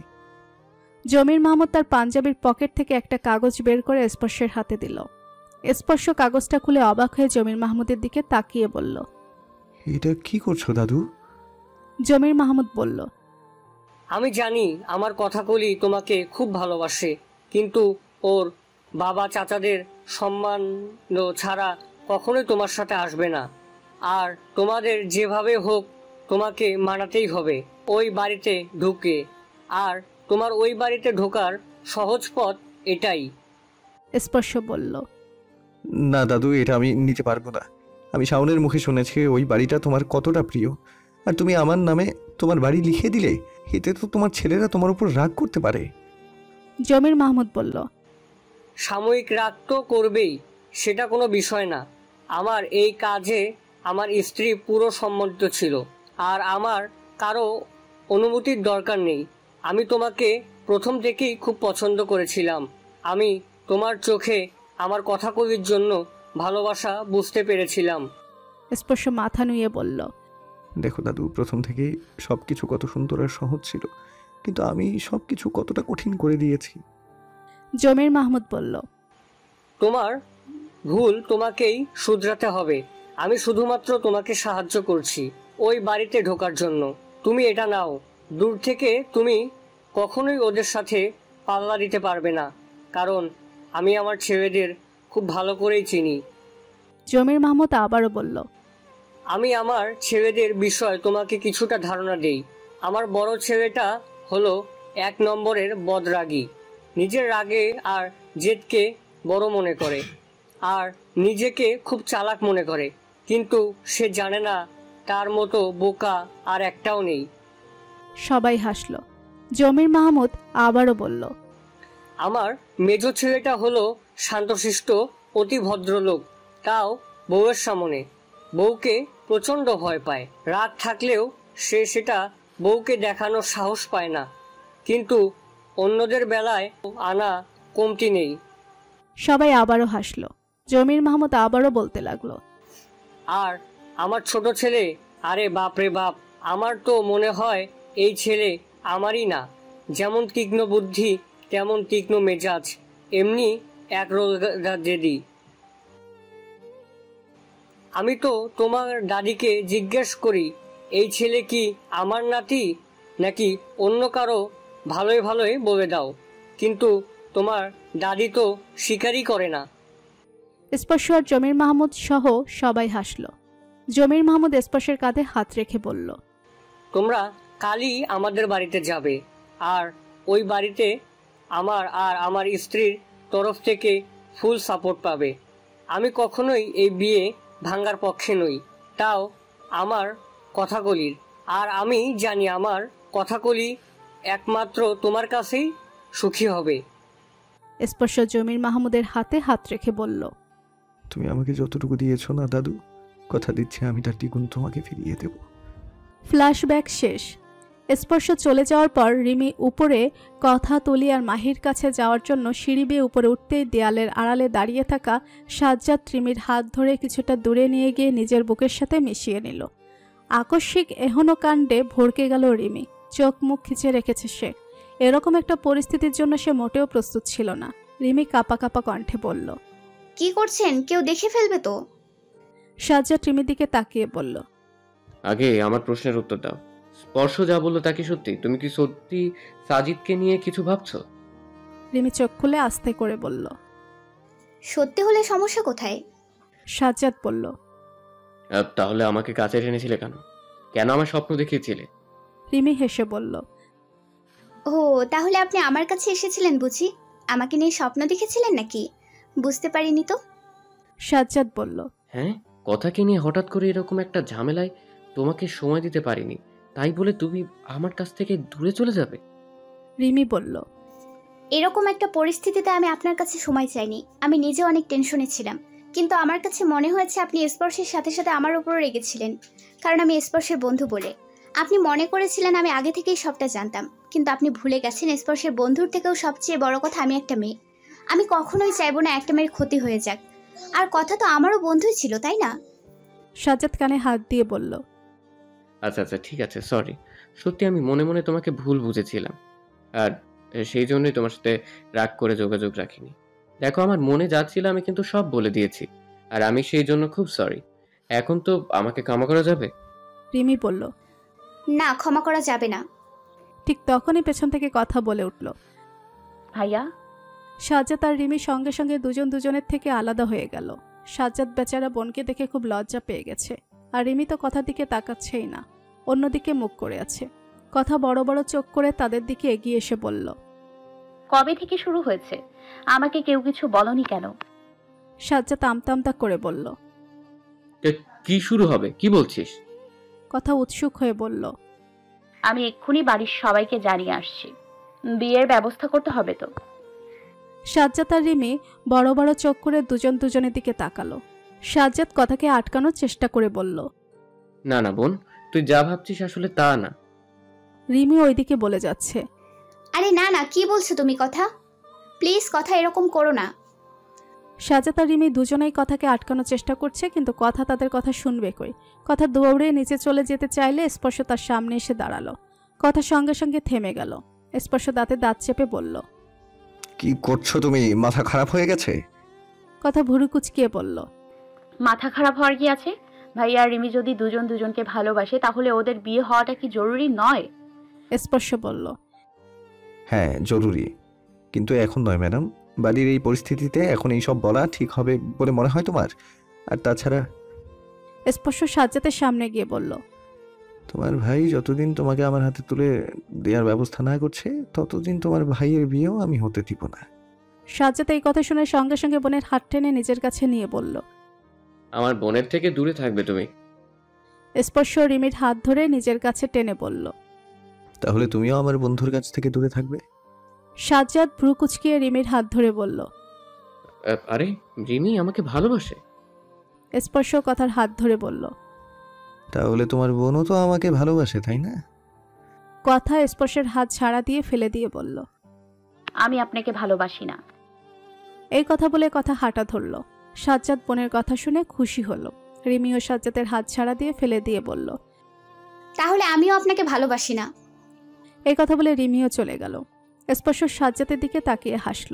জমির মাহমুদ তার পাঞ্জাবির পকেট থেকে একটা কাগজ বের করে স্পর্শের হাতে দিল। স্পর্শ কাগজটা খুলে অবাক হয়ে জমির মাহমুদের দিকে তাকিয়ে বলল, এটা কি করছো দাদু? জমির মাহমুদ বলল, আমি জানি আমার কথাকলি তোমাকে খুব ভালোবাসে, কিন্তু ওর বাবা চাচাদের সম্মান ছাড়া কখনোই তোমার সাথে আসবে না। আর তোমাদের যেভাবে হোক তোমাকে মানাতেই হবে ওই বাড়িতে ঢুকে। আর তোমার ওই বাড়িতে ঢোকার সহজ পথ এটাই। স্পর্শ বলল, না দাদু, এটা আমি নিতে পারবো না। আমি শাওনের মুখে শুনেছি ওই বাড়িটা তোমার কতটা প্রিয়, আর তুমি আমার নামে তোমার বাড়ি লিখে দিলে এতে তো তোমার ছেলেরা তোমার উপর রাগ করতে পারে। জমির মাহমুদ বলল, সাময়িক রাগ তো করবেই, সেটা কোনো বিষয় না। আমার এই কাজে আমার স্ত্রী পুরো সম্মত ছিল, আর আমার কারো অনুমতির দরকার নেই। আমি তোমাকে প্রথম থেকেই খুব পছন্দ করেছিলাম। আমি তোমার চোখে আমার কথাকলির জন্য ভালোবাসা বুঝতে পেরেছিলাম। স্পর্শ মাথা নুয়ে বলল, দেখো দাদু, প্রথম থেকেই সবকিছু কত সুন্দর আর সহজ ছিল, কিন্তু আমি সবকিছু কতটা কঠিন করে দিয়েছি। জমির মাহমুদ বলল, তোমার ভুল তোমাকেই শুধরাতে হবে। আমি শুধুমাত্র তোমাকে সাহায্য করছি ওই বাড়িতে ঢোকার জন্য। তুমি এটা নাও। দূর থেকে তুমি কখনোই ওদের সাথে পাল্লা দিতে পারবে না, কারণ আমি আমার ছেলেদের খুব ভালো করেই চিনি। জমির মাহমুদ আবারও বলল, আমি আমার ছেলেদের বিষয় তোমাকে কিছুটা ধারণা দেই। আমার বড় ছেলেটা হলো 1 নম্বরের বদরাগী। নিজের রাগে আর জেদকে বড় মনে করে, আর নিজেকে খুব চালাক মনে করে, কিন্তু সে জানে না তার মতো বোকা আর একটাও নেই। সবাই হাসল। জমির মাহমুদ আবারও বলল, আমার মেজ ছেলেটা হলো শান্তশিষ্ট অতি ভদ্রলোক, তাও বউয়ের সামনে বউকে প্রচণ্ড ভয় পায়। রাগ থাকলেও সে সেটা বউকে দেখানোর সাহস পায় না, কিন্তু অন্যদের বেলায় আনা কমতি নেই। সবাই আবারও হাসল। জমির মাহমুদ আবারও বলতে লাগলো, আর আমার ছোট ছেলে, আরে বাপ রে বাপ, আমার তো মনে হয় এই ছেলে আমারই না। যেমন তীক্ষ্ণ বুদ্ধি তেমন তীক্ষ্ণ মেজাজ, এমনি এক জেদি। আমি তো তোমার দাদিকে জিজ্ঞেস করি এই ছেলে কি আমার নাতি নাকি অন্য কারো, ভালোই ভালোই বলে দাও, কিন্তু তোমার দাদি তো স্বীকারই করে না। স্পর্শ আর জমির মাহমুদ সহ সবাই হাসল। জমির মাহমুদ স্পর্শের কাঁধে হাত রেখে বলল, তোমরা কালই আমাদের বাড়িতে যাবে, আর ওই বাড়িতে আমার আর আমার স্ত্রীর তরফ থেকে ফুল সাপোর্ট পাবে। আমি কখনোই এই বিয়ে ভাঙার পক্ষে নই, তাও আমার কথাকলির। আর আমি জানি আমার কথাকলি একমাত্র তোমার কাছেই সুখী হবে। স্পর্শ জমির মাহমুদের হাতে হাত রেখে বলল, তুমি আমাকে যতটুকু দিয়েছো না দাদু, কথা দিচ্ছি আমি তার দ্বিগুণ তোমাকে ফিরিয়ে দেব। ফ্ল্যাশব্যাক শেষ। স্পর্শ চলে যাওয়ার পর রিমি উপরে কথা তুলি আর মাহির কাছে যাওয়ার জন্য সিঁড়ি বেয়ে উপরে উঠতেই দেয়ালের আড়ালে দাঁড়িয়ে থাকা সাজ্জাদ রিমির হাত ধরে কিছুটা দূরে নিয়ে গিয়ে নিজের বুকের সাথে মিশিয়ে নিল। আকস্মিক এহনো কাণ্ডে ভড়কে গেল রিমি। চোখ মুখ খিচে রেখেছে সে। এরকম একটা পরিস্থিতির জন্য সে মোটেও প্রস্তুত ছিল না। রিমি কাঁপা কাঁপা কণ্ঠে বলল, কি করছেন? কেউ দেখে ফেলবে তো। সাজ্জাদ রিমির দিকে তাকিয়ে বলল, আগে আমার প্রশ্নের উত্তর দাও। স্পর্শ যা বললো তা কি সত্যি? তুমি কি সত্যি সাজিদকে নিয়ে কিছু ভাবছো? রিমি চোখ খুলে আস্তে করে বলল, সত্যি হলে সমস্যা কোথায়? সাজ্জাদ বলল, তাহলে আমাকে কাছে টেনেছিলে কেন? কেন আমার স্বপ্ন দেখিয়েছিলে? রিমি হেসে বলল, ও তাহলে আপনি আমার কাছে এসেছিলেন বুঝি? আমাকে নিয়ে স্বপ্ন দেখেছিলেন নাকি? বুঝতে পারিনি তো। সাজ্জাদ বলল, হ্যাঁ, কথাকে নিয়ে হঠাৎ করে এরকম একটা ঝামেলায় তোমাকে সময় দিতে পারিনি, তাই বলে তুমি আমার কাছ থেকে দূরে চলে যাবে? রিমি বলল, এরকম একটা পরিস্থিতিতে আমি আপনার কাছে সময় চাইনি। আমি নিজে অনেক টেনশনে ছিলাম, কিন্তু আমার কাছে মনে হয়েছে আপনি স্পর্শের সাথে সাথে আমার উপরও রেগেছিলেন, কারণ আমি স্পর্শের বন্ধু বলে। আপনি মনে করেছিলেন আমি আগে থেকেই সবটা জানতাম, কিন্তু আপনি ভুলে গেছেন স্পর্শের বন্ধুর থেকেও সবচেয়ে বড় কথা আমি একটা মেয়ে। আমি কখনোই চাইবো না একটা মেয়ের ক্ষতি হয়ে যাক। আর কথা তো আমারও বন্ধুই ছিল, তাই না? সাজ্জাদ কানে হাত দিয়ে বলল, আচ্ছা আচ্ছা ঠিক আছে, সরি। সত্যি আমি মনে মনে তোমাকে ভুল বুঝেছিলাম, আর সেই জন্যই তোমার সাথে রাগ করে যোগাযোগ রাখিনি। দেখো, আমার মনে যাচ্ছিল আমি কিন্তু সব বলে দিয়েছি, আর আমি সেই জন্য খুব সরি। এখন তো আমাকে ক্ষমা করা যাবে? রিমি বলল, না, ক্ষমা করা যাবে না। ঠিক তখনই পেছন থেকে কথা বলে উঠল, ভাইয়া। সাজ্জাদ আর রিমি সঙ্গে সঙ্গে দুজন দুজনের থেকে আলাদা হয়ে গেল। সাজ্জাদ বেচারা বোনকে দেখে খুব লজ্জা পেয়ে গেছে, আর রিমি তো কথার দিকে তাকাচ্ছেই না, অন্যদিকে মুখ করে আছে। কথা বড় বড় চোখ করে তাদের দিকে এগিয়ে এসে বলল, কবে থেকে শুরু হয়েছে? আমাকে কেউ কিছু বলনি কেন? সাজ্জাদ আমতা আমতা করে বলল, কি শুরু হবে? কি বলছিস? কথা উৎসুক হয়ে বলল, আমি এক্ষুনি বাড়ির সবাইকে জানিয়ে আসছি। বিয়ের ব্যবস্থা করতে হবে তো। সাজ্জাদ আর রিমি বড় বড় চোখ করে দুজন দুজনের দিকে তাকালো। সাজ্জাদ কথাকে আটকানোর চেষ্টা করে বলল, না না বোন, তুই যা ভাবছিস আসলে তা না। রিমি ওইদিকে বলে যাচ্ছে, আরে না না, কি বলছো তুমি? কথা প্লিজ, কথা এরকম করো না। সাজ্জাদ আর রিমি দুজনেই কথাকে আটকানোর চেষ্টা করছে, কিন্তু কথা তাদের কথা শুনবে কই। কথা দৌড়ে নিচে চলে যেতে চাইলে স্পর্শ তার সামনে এসে দাঁড়ালো। কথা সঙ্গে সঙ্গে থেমে গেল। স্পর্শ দাঁতে দাঁত চেপে বলল, কি করছো তুমি? মাথা খারাপ হয়ে গেছে? কথা ভুরু কুচকিয়ে বলল, মাথা খারাপ হওয়ার কি আছে? ভাইয়া আর রিমি যদি দুজন দুজনকে ভালোবাসে তাহলে ওদের বিয়ে হওয়াটা কি জরুরি নয়? স্পর্শ বলল, হ্যাঁ জরুরি, কিন্তু এখন নয় ম্যাডাম। বাড়ির এই পরিস্থিতিতে এখন এইসব বলা ঠিক হবে বলে মনে হয় তোমার? আর তাছাড়া স্পর্শ সাজ্জাদের সামনে গিয়ে বলল, তোমার ভাই যতদিন তোমাকে আমার হাতে তুলে দেওয়ার ব্যবস্থা না করছে ততদিন তোমার ভাইয়ের বিয়েও আমি হতে দিব না। সাজ্জাদ এই কথা শুনে সঙ্গে সঙ্গে বোনের হাত টেনে নিজের কাছে নিয়ে বলল, আমার বোনের থেকে দূরে থাকবে তুমি। স্পর্শ রিমির হাত ধরে নিজের কাছে টেনে বলল, তাহলে তুমিও আমার বন্ধুর কাছ থেকে দূরে থাকবে। সাজ্জাদ ভ্রু কুচকিয়ে রিমির হাত ধরে বলল। আরে রিমি আমাকে ভালোবাসে? স্পর্শ কথার হাত ধরে বলল। তাহলে তোমার বোনও তো আমাকে ভালোবাসে, তাই না? কথা স্পর্শের হাত ছাড়া দিয়ে ফেলে দিয়ে বলল। আমি আপনাকে ভালোবাসি না। এই কথা বলে কথা হাঁটা ধরল। সাজ্জাদ বোনের কথা শুনে খুশি হলো। রিমিও সাজ্জাদের হাত ছাড়া দিয়ে ফেলে দিয়ে বলল, তাহলে আমিও আপনাকে ভালোবাসি না। এই কথা বলে রিমিও চলে গেল। স্পর্শ সাজ্জাদের দিকে তাকিয়ে হাসল।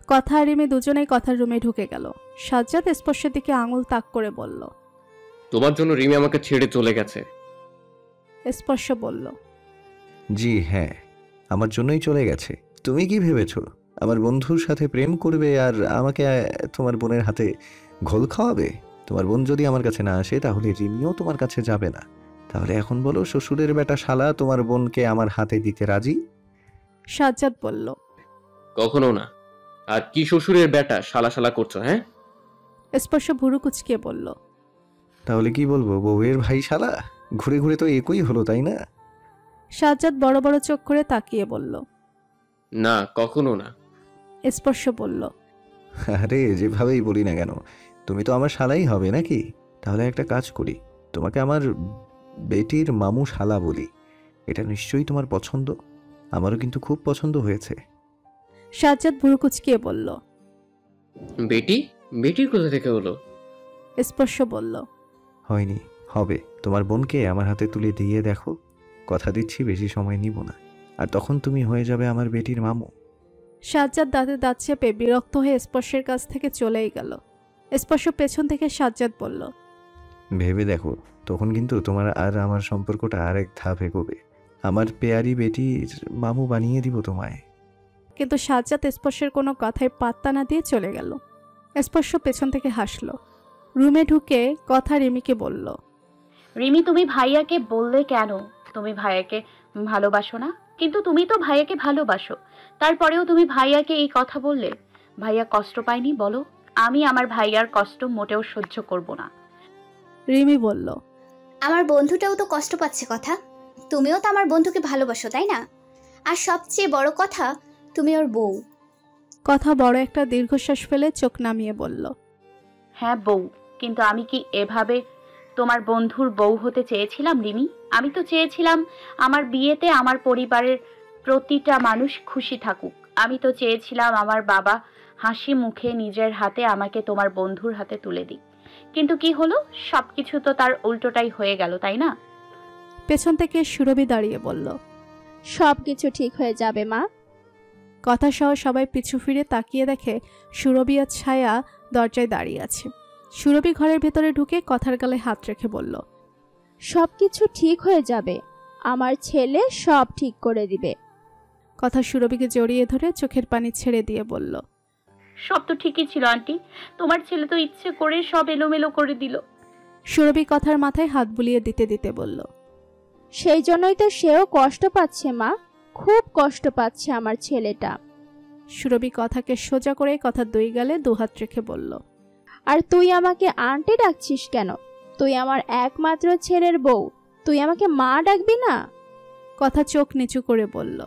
কথা আর রিমি দুজনেই কথার রুমে ঢুকে গেল। সাজ্জাদ স্পর্শের দিকে আঙুল তাক করে বলল, তোমার জন্য রিমি আমাকে ছেড়ে চলে গেছে। স্পর্শ বলল, জি হ্যাঁ, আমার জন্যই চলে গেছে। তুমি কি ভেবেছো আমার বন্ধুর সাথে প্রেম করবে আর আমাকে তোমার বোনের হাতে ঘোল খাওয়াবে? তোমার বোন যদি আমার কাছে না আসে তাহলে রিমিও তোমার কাছে যাবে না। তাহলে এখন বলো, শ্বশুরের বেটা শালা তোমার বোনকে আমার হাতে দিতে রাজি? সাজ্জাদ বলল, কখনো না। আর কি শ্বশুরের বেটা শালা শালা করছো? হ্যাঁ, স্পর্শ ভুরু কুচকে বলল, তাহলে কি বলবো, বউয়ের ভাই শালা? ঘুরে ঘুরে তো একই হলো, তাই না? সাজ্জাদ বড় বড় চোখ করে তাকিয়ে বলল, না কখনো না। স্পর্শ বলল, আরে যেভাবেই বলি না কেন, তুমি তো আমার শালাই হবে নাকি? তাহলে একটা কাজ করি, তোমাকে আমার বেটির মামু শালা বলি। এটা নিশ্চয়ই তোমার পছন্দ। আমারও কিন্তু খুব পছন্দ হয়েছে। সাজ্জাদ ভুরু কুচকিয়ে বলল, বেটি? বেটির কোথা থেকে হলো? স্পর্শ বলল, হয়নি, হবে। তোমার বোনকে আমার হাতে তুলে দিয়ে দেখো, কথা দিচ্ছি বেশি সময় নিব না, আর তখন তুমি হয়ে যাবে আমার বেটির মামু। সাজ্জাদ দাঁতে দাঁত চেপে বিরক্ত হয়ে স্পর্শের কাছ থেকে চলেই গেল। স্পর্শ পেছন থেকে সাজ্জাদ বলল, ভেবে দেখো, তখন কিন্তু তোমার আর আমার সম্পর্কটা আরেক ধাপ এগোবে। আমার পেয়ারি বেটির মামু বানিয়ে দিব তোমায়। কিন্তু সাজ্জাদ স্পর্শের কোনো কথায় পাত্তা না দিয়ে চলে গেল। স্পর্শ পেছন থেকে হাসল। রুমে ঢুকে কথা রিমিকে বলল, রিমি, তুমি ভাইয়াকে বললে কেন তুমি ভাইয়াকে ভালোবাসো না? কিন্তু তুমি তো ভাইয়াকে ভালোবাসো, তারপরেও তুমি ভাইয়াকে এই কথা বললে। ভাইয়া কষ্ট পায়নি বলো? আমি আমার ভাইয়ার কষ্ট মোটেও সহ্য করব না। রিমি বলল, আমার বন্ধুটাও তো কষ্ট পাচ্ছে কথা। তুমিও তো আমার বন্ধুকে ভালোবাসো, তাই না? আর সবচেয়ে বড় কথা, তুমি ওর বউ। কথা বড় একটা দীর্ঘশ্বাস ফেলে চোখ নামিয়ে বলল, হ্যাঁ বউ, কিন্তু আমি কি এভাবে তোমার বন্ধুর বউ হতে চেয়েছিলাম রিমি? আমি তো চেয়েছিলাম আমার বিয়েতে আমার পরিবারের প্রতিটা মানুষ খুশি থাকুক। আমি তো চেয়েছিলাম আমার বাবা হাসি মুখে নিজের হাতে আমাকে তোমার বন্ধুর হাতে তুলে দিক। কিন্তু কি হলো? সবকিছু তো তার উল্টোটাই হয়ে গেল, তাই না? পেছন থেকে সুরভি দাঁড়িয়ে বলল, সবকিছু ঠিক হয়ে যাবে মা। কথা সহ সবাই পিছু ফিরে তাকিয়ে দেখে সুরভি আর ছায়া দরজায় দাঁড়িয়ে আছে। সুরভি ঘরের ভেতরে ঢুকে কথার গালে হাত রেখে বলল, সবকিছু ঠিক হয়ে যাবে, আমার ছেলে সব ঠিক করে দিবে। কথা সুরভিকে জড়িয়ে ধরে চোখের পানি ছেড়ে দিয়ে বলল, সব তো ঠিকই ছিল আন্টি, তোমার ছেলে তো ইচ্ছে করে সব এলোমেলো করে দিল। সুরভি কথার মাথায় হাত বুলিয়ে দিতে দিতে বলল, সেই জন্যই তো সেও কষ্ট পাচ্ছে মা, খুব কষ্ট পাচ্ছে আমার ছেলেটা। সুরভি কথাকে সোজা করে কথার দুই গালে দুহাত রেখে বলল, আর তুই আমাকে আন্টি ডাকছিস কেন? তুই আমার একমাত্র ছেলের বউ, তুই আমাকে মা ডাকবি না? কথা চোখ নিচু করে বলল,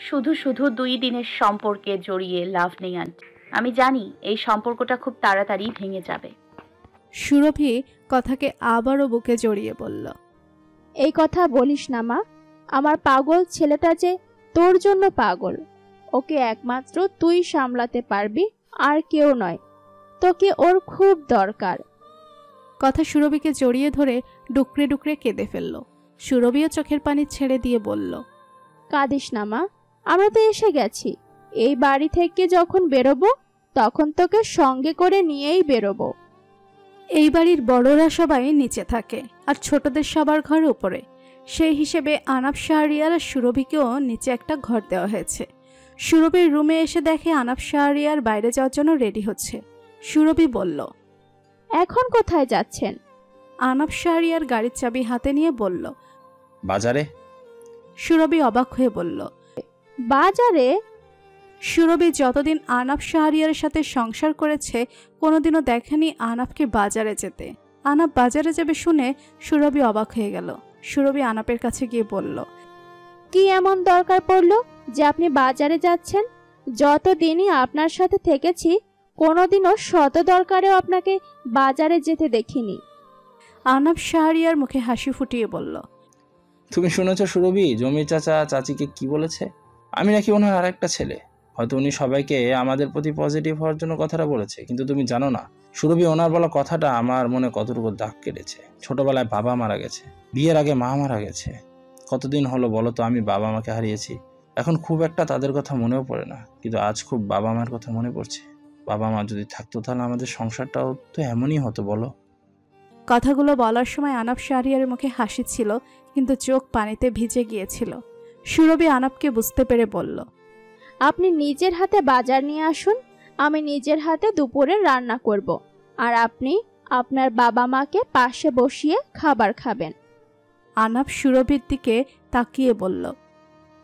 শুধু শুধু 2 দিনের সম্পর্কে জড়িয়ে লাভ নেই আন্টি। আমি জানি এই সম্পর্কটা খুব তাড়াতাড়ি ভেঙে যাবে। সুরভি কথাকে আবারও বুকে জড়িয়ে বলল, এই কথা বলিস না মা, আমার পাগল ছেলেটা যে তোর জন্য পাগল। ওকে একমাত্র তুই সামলাতে পারবি, আর কেউ নয়। তোকে ওর খুব দরকার। কথা সুরভিকে জড়িয়ে ধরে ডুকরে ডুকরে কেঁদে ফেলল। সুরভিও চোখের পানি ছেড়ে দিয়ে বলল, কাঁদিস না মা, আমরা তো এসে গেছি। এই বাড়ি থেকে যখন বেরোবো তখন তোকে সঙ্গে করে নিয়েই বেরোবো। এই বাড়ির বড়রা সবাই নিচে থাকে আর ছোটদের সবার ঘর উপরে। সেই হিসেবে আনাপ শাহরিয়ার আর সুরভিকেও নিচে একটা ঘর দেওয়া হয়েছে। সুরভির রুমে এসে দেখে আনাপ শাহরিয়ার বাইরে যাওয়ার জন্য রেডি হচ্ছে। সুরভি বলল, এখন কোথায় যাচ্ছেন? আনাপ শাহরিয়ার গাড়ির চাবি হাতে নিয়ে বলল, বাজারে। সুরভি অবাক হয়ে বলল, বাজারে? সুরভি যতদিন আনাপ শাহরিয়ারের সাথে সংসার করেছে কোনোদিনও দেখেনি আনাপকে বাজারে যেতে। আনাপ বাজারে যাবে শুনে সুরভি অবাক হয়ে গেল। সুরভি আনাপের কাছে গিয়ে বলল, কি এমন দরকার পড়লো যে আপনি বাজারে যাচ্ছেন? যতদিনই আপনার সাথে থেকেছি কোনোদিনও শত দরকারেও আপনাকে বাজারে যেতে দেখিনি। আহনাফ শাহরিয়ার মুখে হাসি ফুটিয়ে বলল, তুমি শুনেছ সুরভি, জমির চাচা চাচিকে কি বলেছে? আমি নাকি ওনার আর একটা ছেলে। হয়তো উনি সবাইকে আমাদের প্রতি পজিটিভ হওয়ার জন্য কথাটা বলেছে, কিন্তু তুমি জানো না সুরভি, ওনার বলা কথাটা আমার মনে কতটুকু দাগ কেটেছে। ছোটবেলায় বাবা মারা গেছে, বিয়ের আগে মা মারা গেছে। কতদিন হলো বলো তো আমি বাবা মাকে হারিয়েছি। এখন খুব একটা তাদের কথা মনেও পড়ে না, কিন্তু আজ খুব বাবা মার কথা মনে পড়ছে। বাবা মা যদি থাকতো তাহলে আমাদের সংসারটাও তো এমনই হতো, বলো। কথাগুলো বলার সময় আহনাফ শাহরিয়ারের মুখে হাসি ছিল, কিন্তু চোখ পানিতে ভিজে গিয়েছিল। সুরভি আহনাফকে বুঝতে পেরে বলল, আপনি নিজের হাতে বাজার নিয়ে আসুন, আমি নিজের হাতে দুপুরে রান্না করব, আর আপনি আপনার বাবা মাকে পাশে বসিয়ে খাবার খাবেন। আহনাফ সুরভির দিকে তাকিয়ে বলল,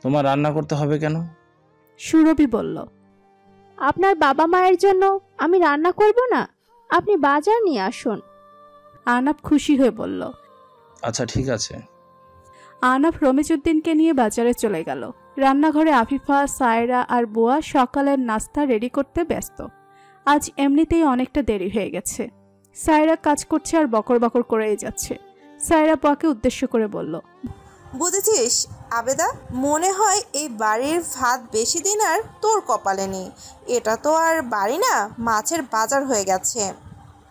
তোমার রান্না করতে হবে কেন? সুরভি বলল, আপনার বাবা মায়ের জন্য আমি রান্না করব না, আপনি বাজার নিয়ে আসুন। আহনাফ খুশি হয়ে বলল, আচ্ছা ঠিক আছে। আহনাফ রমিজউদ্দিনকে নিয়ে বাজারে চলে গেল। রান্নাঘরে আফিফা, সায়রা আর বুয়া সকালের নাস্তা রেডি করতে ব্যস্ত। আজ এমনিতেই অনেকটা দেরি হয়ে গেছে। সায়রা কাজ করছে আর বকর বকর করেই যাচ্ছে। সায়রা বুয়াকে উদ্দেশ্য করে বলল, বুঝেছিস আবেদা, মনে হয় এই বাড়ির ভাত বেশি দিন আর তোর কপালে নেই। এটা তো আর বাড়ি না, মাছের বাজার হয়ে গেছে।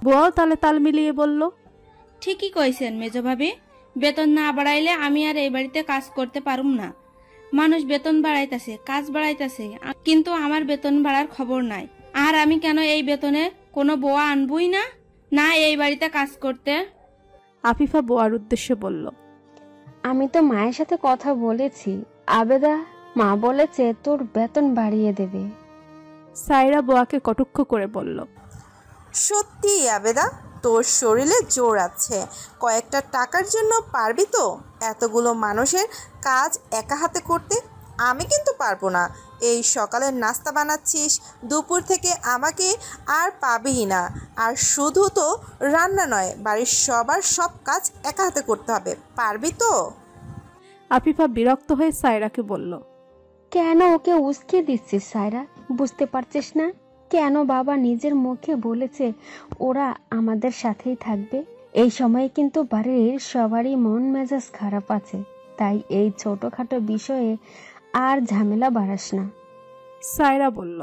বুয়াও তালে তাল মিলিয়ে বলল, ঠিকই কইছেন মেজো ভাবি, বেতন না বাড়াইলে আমি আর এই বাড়িতে কাজ করতে পারুম না। মানুষ বেতন বাড়াইতেছে, কাজ বাড়াইতেছে, কিন্তু আমার বেতন বাড়ার খবর নাই। আর আমি কেন এই বেতনে কোনো বোয়া আনবই না, না এই বাড়িতে কাজ করতে। আফিফা বুয়ার উদ্দেশ্যে বলল, আমি তো মায়ের সাথে কথা বলেছি আবেদা, মা বলেছে তোর বেতন বাড়িয়ে দেবে। সায়রা বুয়াকে কটূক্ষ করে বলল, সত্যি আবেদা, তোর শরীরে জোর আছে। কয়েকটা টাকার জন্য পারবি তো এতগুলো মানুষের কাজ একা হাতে করতে? আমি কিন্তু পারবো না। এই সকালের নাস্তা বানাচ্ছিস, দুপুর থেকে আমাকে আর পাবিই না। আর শুধু তো রান্না নয়, বাড়ির সবার সব কাজ একা হাতে করতে হবে। পারবি তো? আফিফা বিরক্ত হয়ে সায়রাকে বলল, কেন ওকে উস্কে দিচ্ছিস সায়রা? বুঝতে পারছিস না কেন বাবা নিজের মুখে বলেছে ওরা আমাদের সাথেই থাকবে? এই সময় কিন্তু বাড়ির সবারই মন মেজাজ খারাপ আছে, তাই এই ছোটখাটো বিষয়ে আর ঝামেলা বাড়াস না। সায়রা বলল,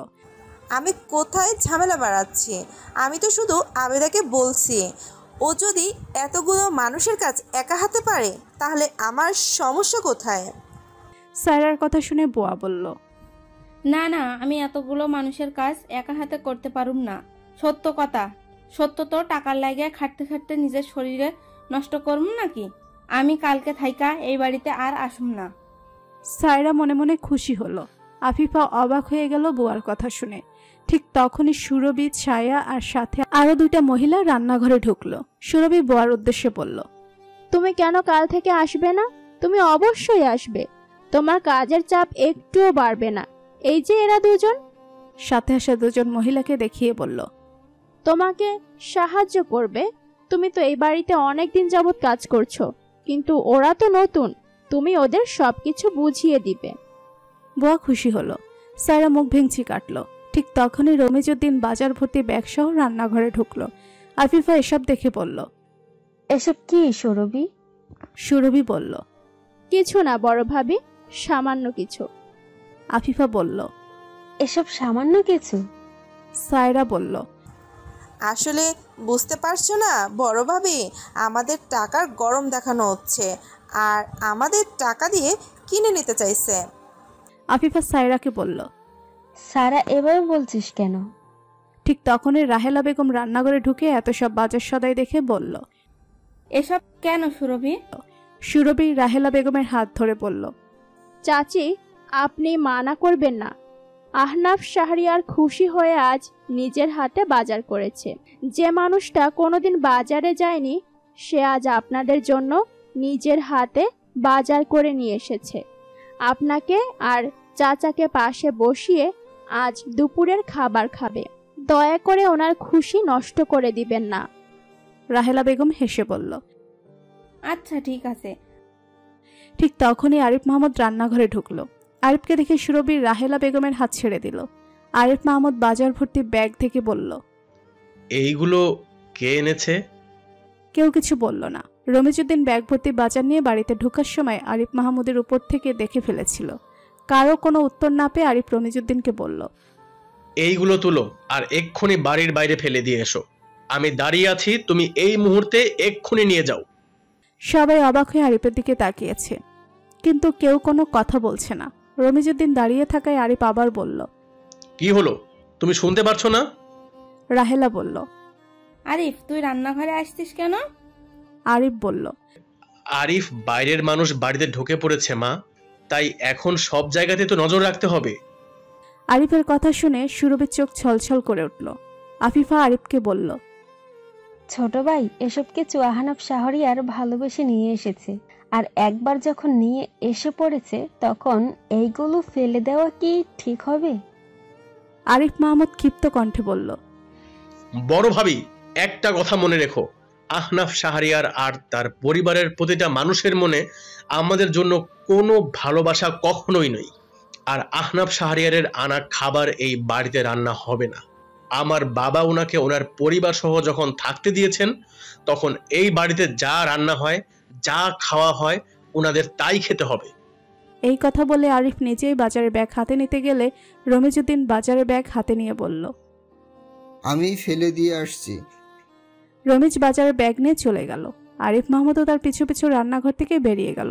আমি কোথায় ঝামেলা বাড়াচ্ছি? আমি তো শুধু আবেদাকে বলছি, ও যদি এতগুলো মানুষের কাজ একা হাতে পারে তাহলে আমার সমস্যা কোথায়? সায়রার কথা শুনে বুয়া বলল, না না, আমি এতগুলো মানুষের কাজ একা হাতে করতে পারুম না। সত্য কথা, সত্য তো টাকার লাগে খাটতে খাটতে নিজের শরীরে নষ্ট করুম নাকি? আমি কালকে থাইকা এই বাড়িতে আর আসুম না। সায়রা মনে মনে খুশি হলো। আফিফা অবাক হয়ে গেল বুয়ার কথা শুনে। ঠিক তখনই সুরভি, ছায়া আর সাথে আরো 2টা মহিলা রান্নাঘরে ঢুকলো। সুরভি বুয়ার উদ্দেশ্যে বলল, তুমি কেন কাল থেকে আসবে না? তুমি অবশ্যই আসবে, তোমার কাজের চাপ একটুও বাড়বে না। এই যে এরা দুজন। সাথে আসা 2জন মহিলাকে দেখিয়ে বলল, তোমাকে সাহায্য করবে। তুমি তো এই বাড়িতে অনেকদিন যাবত কাজ করছো, কিন্তু ওরা তো নতুন, তুমি ওদের সবকিছু বুঝিয়ে দিবে। বুয়া খুশি হলো। সায়রা মুখ ভেঙচি কাটলো। ঠিক তখনই রমিজউদ্দিন বাজার ভর্তি ব্যাগ সহ রান্নাঘরে ঢুকলো। আফিফা এসব দেখে বলল, এসব কি সুরভি? সুরভি বলল, কিছু না বড় ভাবি, সামান্য কিছু। আফিফা বলল, এসব সামান্য কিছু? সায়রা বলল, আসলে বুঝতে পারছো না বড় ভাবি, আমাদের টাকার গরম দেখানো হচ্ছে আর আমাদের টাকা দিয়ে কিনে নিতে চাইছে। আফিফা সায়রাকে বলল, সারা এভাবে বলছিস কেন? ঠিক তখনই রাহেলা বেগম রান্নাঘরে ঢুকে এত সব বাজার সদাই দেখে বলল, এসব কেন সুরভি? সুরভি রাহেলা বেগমের হাত ধরে বলল, চাচি আপনি মানা করবেন না। আহনাফ শাহরিয়ার খুশি হয়ে আজ নিজের হাতে বাজার করেছে। যে মানুষটা কোনোদিন বাজারে যায়নি সে আজ আপনাদের জন্য নিজের হাতে বাজার করে নিয়ে এসেছে। আপনাকে আর চাচাকে পাশে বসিয়ে আজ দুপুরের খাবার খাবে। দয়া করে ওনার খুশি নষ্ট করে দিবেন না। রাহেলা বেগম হেসে বলল, আচ্ছা ঠিক আছে। ঠিক তখনই আরিফ মাহমুদ রান্নাঘরে ঢুকলো। আরিফকে দেখে সুরভী রাহেলা বেগমের হাত ছেড়ে দিল। আরিফ মাহমুদ বাজার ভর্তি ব্যাগ থেকে বলল, এইগুলো কে এনেছে? কেউ কিছু বলল না। রমিজউদ্দিন ব্যাগ ভর্তি বাজার নিয়ে বাড়িতে ঢোকার সময় আরিফ মাহমুদের উপর থেকে দেখে ফেলেছিল। কারো কোনো উত্তর না পেয়ে আরিফ রমিজউদ্দিনকে বলল, এইগুলো তুলো আর এক্ষুনি বাড়ির বাইরে ফেলে দিয়ে এসো। আমি দাঁড়িয়ে আছি, তুমি এই মুহূর্তে এক্ষুনি নিয়ে যাও। সবাই অবাক হয়ে আরিফের দিকে তাকিয়েছে, কিন্তু কেউ কোনো কথা বলছে না। রমিজউদ্দিন দাঁড়িয়ে থাকায় আরিফ আবার বলল, কি হলো, তুমি শুনতে পারছো না? রাহেলা বলল, আরিফ তুই রান্নাঘরে আসছিস কেন? আরিফ বলল, আরিফ বাইরের মানুষ বাড়িতে ঢুকে পড়েছে মা, তাই এখন সব জায়গাতে তো নজর রাখতে হবে। আরিফের কথা শুনে সুরভির চোখ ছলছল করে উঠল। আফিফা আরিফকে বলল, ছোট ভাই এসব কিছু আহনাফ শাহরিয়ার ভালোবেসে নিয়ে এসেছে, আর একবার যখন নিয়ে এসে পড়েছে তখন এইগুলো ফেলে দেওয়া কি ঠিক হবে? আরিফ মাহমুদ ক্ষিপ্ত কণ্ঠে বলল, বড় ভাবি, একটা কথা মনে রেখো, আহনাফ শাহরিয়ার আর তার পরিবারের প্রতিটা মানুষের মনে আমাদের জন্য কোনো ভালোবাসা কখনোই নেই। আর আহনাফ শাহরিয়ারের আনা খাবার এই বাড়িতে রান্না হবে না। আমার বাবা ওনাকে ওনার পরিবার সহ যখন থাকতে দিয়েছেন, তখন এই বাড়িতে যা রান্না হয়, যা খাওয়া হয়, ওনাদের তাই খেতে হবে। এই কথা বলে আরিফ নিজেই বাজারের ব্যাগ হাতে নিতে গেলে রমিজউদ্দিন বাজারের ব্যাগ হাতে নিয়ে বলল, আমি ফেলে দিয়ে আসছি। রমিজ বাজারের ব্যাগ নিয়ে চলে গেল। আরিফ মাহমুদও তার পিছু পিছু রান্নাঘর থেকে বেরিয়ে গেল।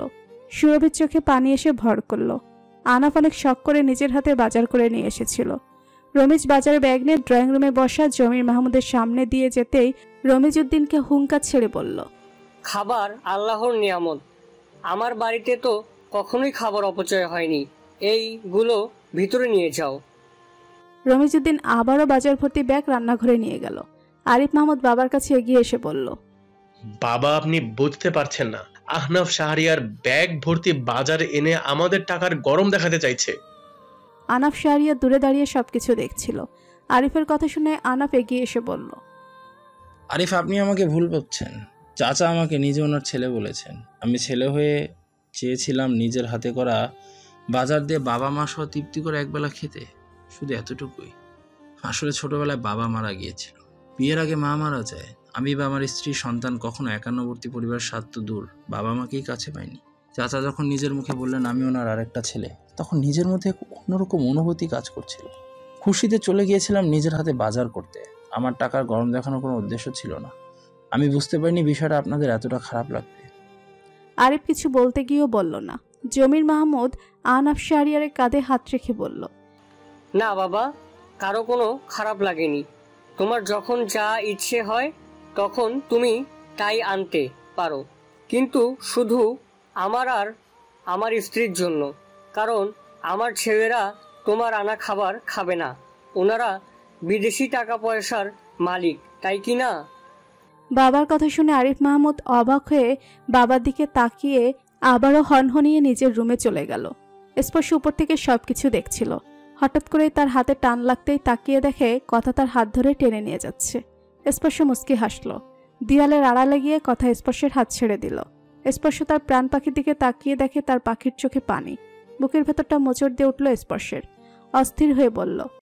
সুরভির চোখে পানি এসে ভর করল। আনাফ অনেক শখ করে নিজের হাতে বাজার করে নিয়ে এসেছিল। রমিজ বাজারের ব্যাগ নিয়ে ড্রয়িং রুমে বসা জমির মাহমুদের সামনে দিয়ে যেতেই রমিজউদ্দিনকে হুঙ্কার ছেড়ে বলল, খাবার আল্লাহর নিয়ামত, আমার বাড়িতে তো কখনোই খাবার অপচয় হয়নি, এইগুলো ভিতরে নিয়ে যাও। রমিজউদ্দিন আবারও বাজার ভর্তি ব্যাগ রান্নাঘরে নিয়ে গেল। আরিফ মাহমুদ বাবার কাছে এগিয়ে এসে বলল, বাবা, আপনি বুঝতে পারছেন না, আহনাফ শাহরিয়ার ব্যাগ ভর্তি বাজার এনে আমাদের টাকার গরম দেখাতে চাইছে। আনাফ শাহরিয়া দূরে দাঁড়িয়ে সবকিছু দেখছিল। আরিফের কথা শুনে আনাফ এগিয়ে এসে বলল, আরিফ আপনি আমাকে ভুল ভাবছেন। চাচা আমাকে নিজে ওনার ছেলে বলেছেন। আমি ছেলে হয়ে চেয়েছিলাম নিজের হাতে করা বাজার দিয়ে বাবা মা সহ তৃপ্তি করে একবেলা খেতে, শুধু এতটুকুই। আসলে ছোটবেলায় বাবা মারা গিয়েছিল, বিয়ের আগে মা মারা যায়। আমি বা আমার স্ত্রী সন্তান কখনো একান্নবর্তী পরিবারের স্বাদ তো দূর, বাবা মাকেই কাছে পাইনি। চাচা যখন নিজের মুখে বললেন আমি ওনার আরেকটা ছেলে, তখন নিজের মধ্যে অন্যরকম অনুভূতি কাজ করছিল। খুশিতে চলে গিয়েছিলাম নিজের হাতে বাজার করতে। আমার টাকার গরম দেখানোর কোনো উদ্দেশ্য ছিল না। আমি বুঝতে পারিনি বিষয়টা আপনাদের এতটা খারাপ লাগবে। আরিফ কিছু বলতে গিয়েও বলল না। জমির মাহমুদ আনাফ শাহরিয়ারের কাঁধে হাত রেখে বলল, না বাবা, কারো কোনো খারাপ লাগেনি। তোমার যখন যা ইচ্ছে হয় তখন তুমি তাই আনতে পারো, কিন্তু শুধু আমার আর আমার স্ত্রীর জন্য, কারণ আমার ছেলেরা তোমার আনা খাবার খাবে না। ওনারা বিদেশি টাকা পয়সার মালিক, তাই কি না? বাবার কথা শুনে আরিফ মাহমুদ অবাক হয়ে বাবার দিকে তাকিয়ে আবারও হনহনিয়ে নিজের রুমে চলে গেল। স্পর্শ উপর থেকে সবকিছু দেখছিল। হঠাৎ করে তার হাতে টান লাগতেই তাকিয়ে দেখে কথা তার হাত ধরে টেনে নিয়ে যাচ্ছে। স্পর্শ মুচকি হাসল। দেয়ালের আড়ালে গিয়ে কথা স্পর্শের হাত ছেড়ে দিল। স্পর্শ তার প্রাণ পাখির দিকে তাকিয়ে দেখে তার পাখির চোখে পানি। বুকের ভেতরটা মোচড় দিয়ে উঠল স্পর্শের। অস্থির হয়ে বলল,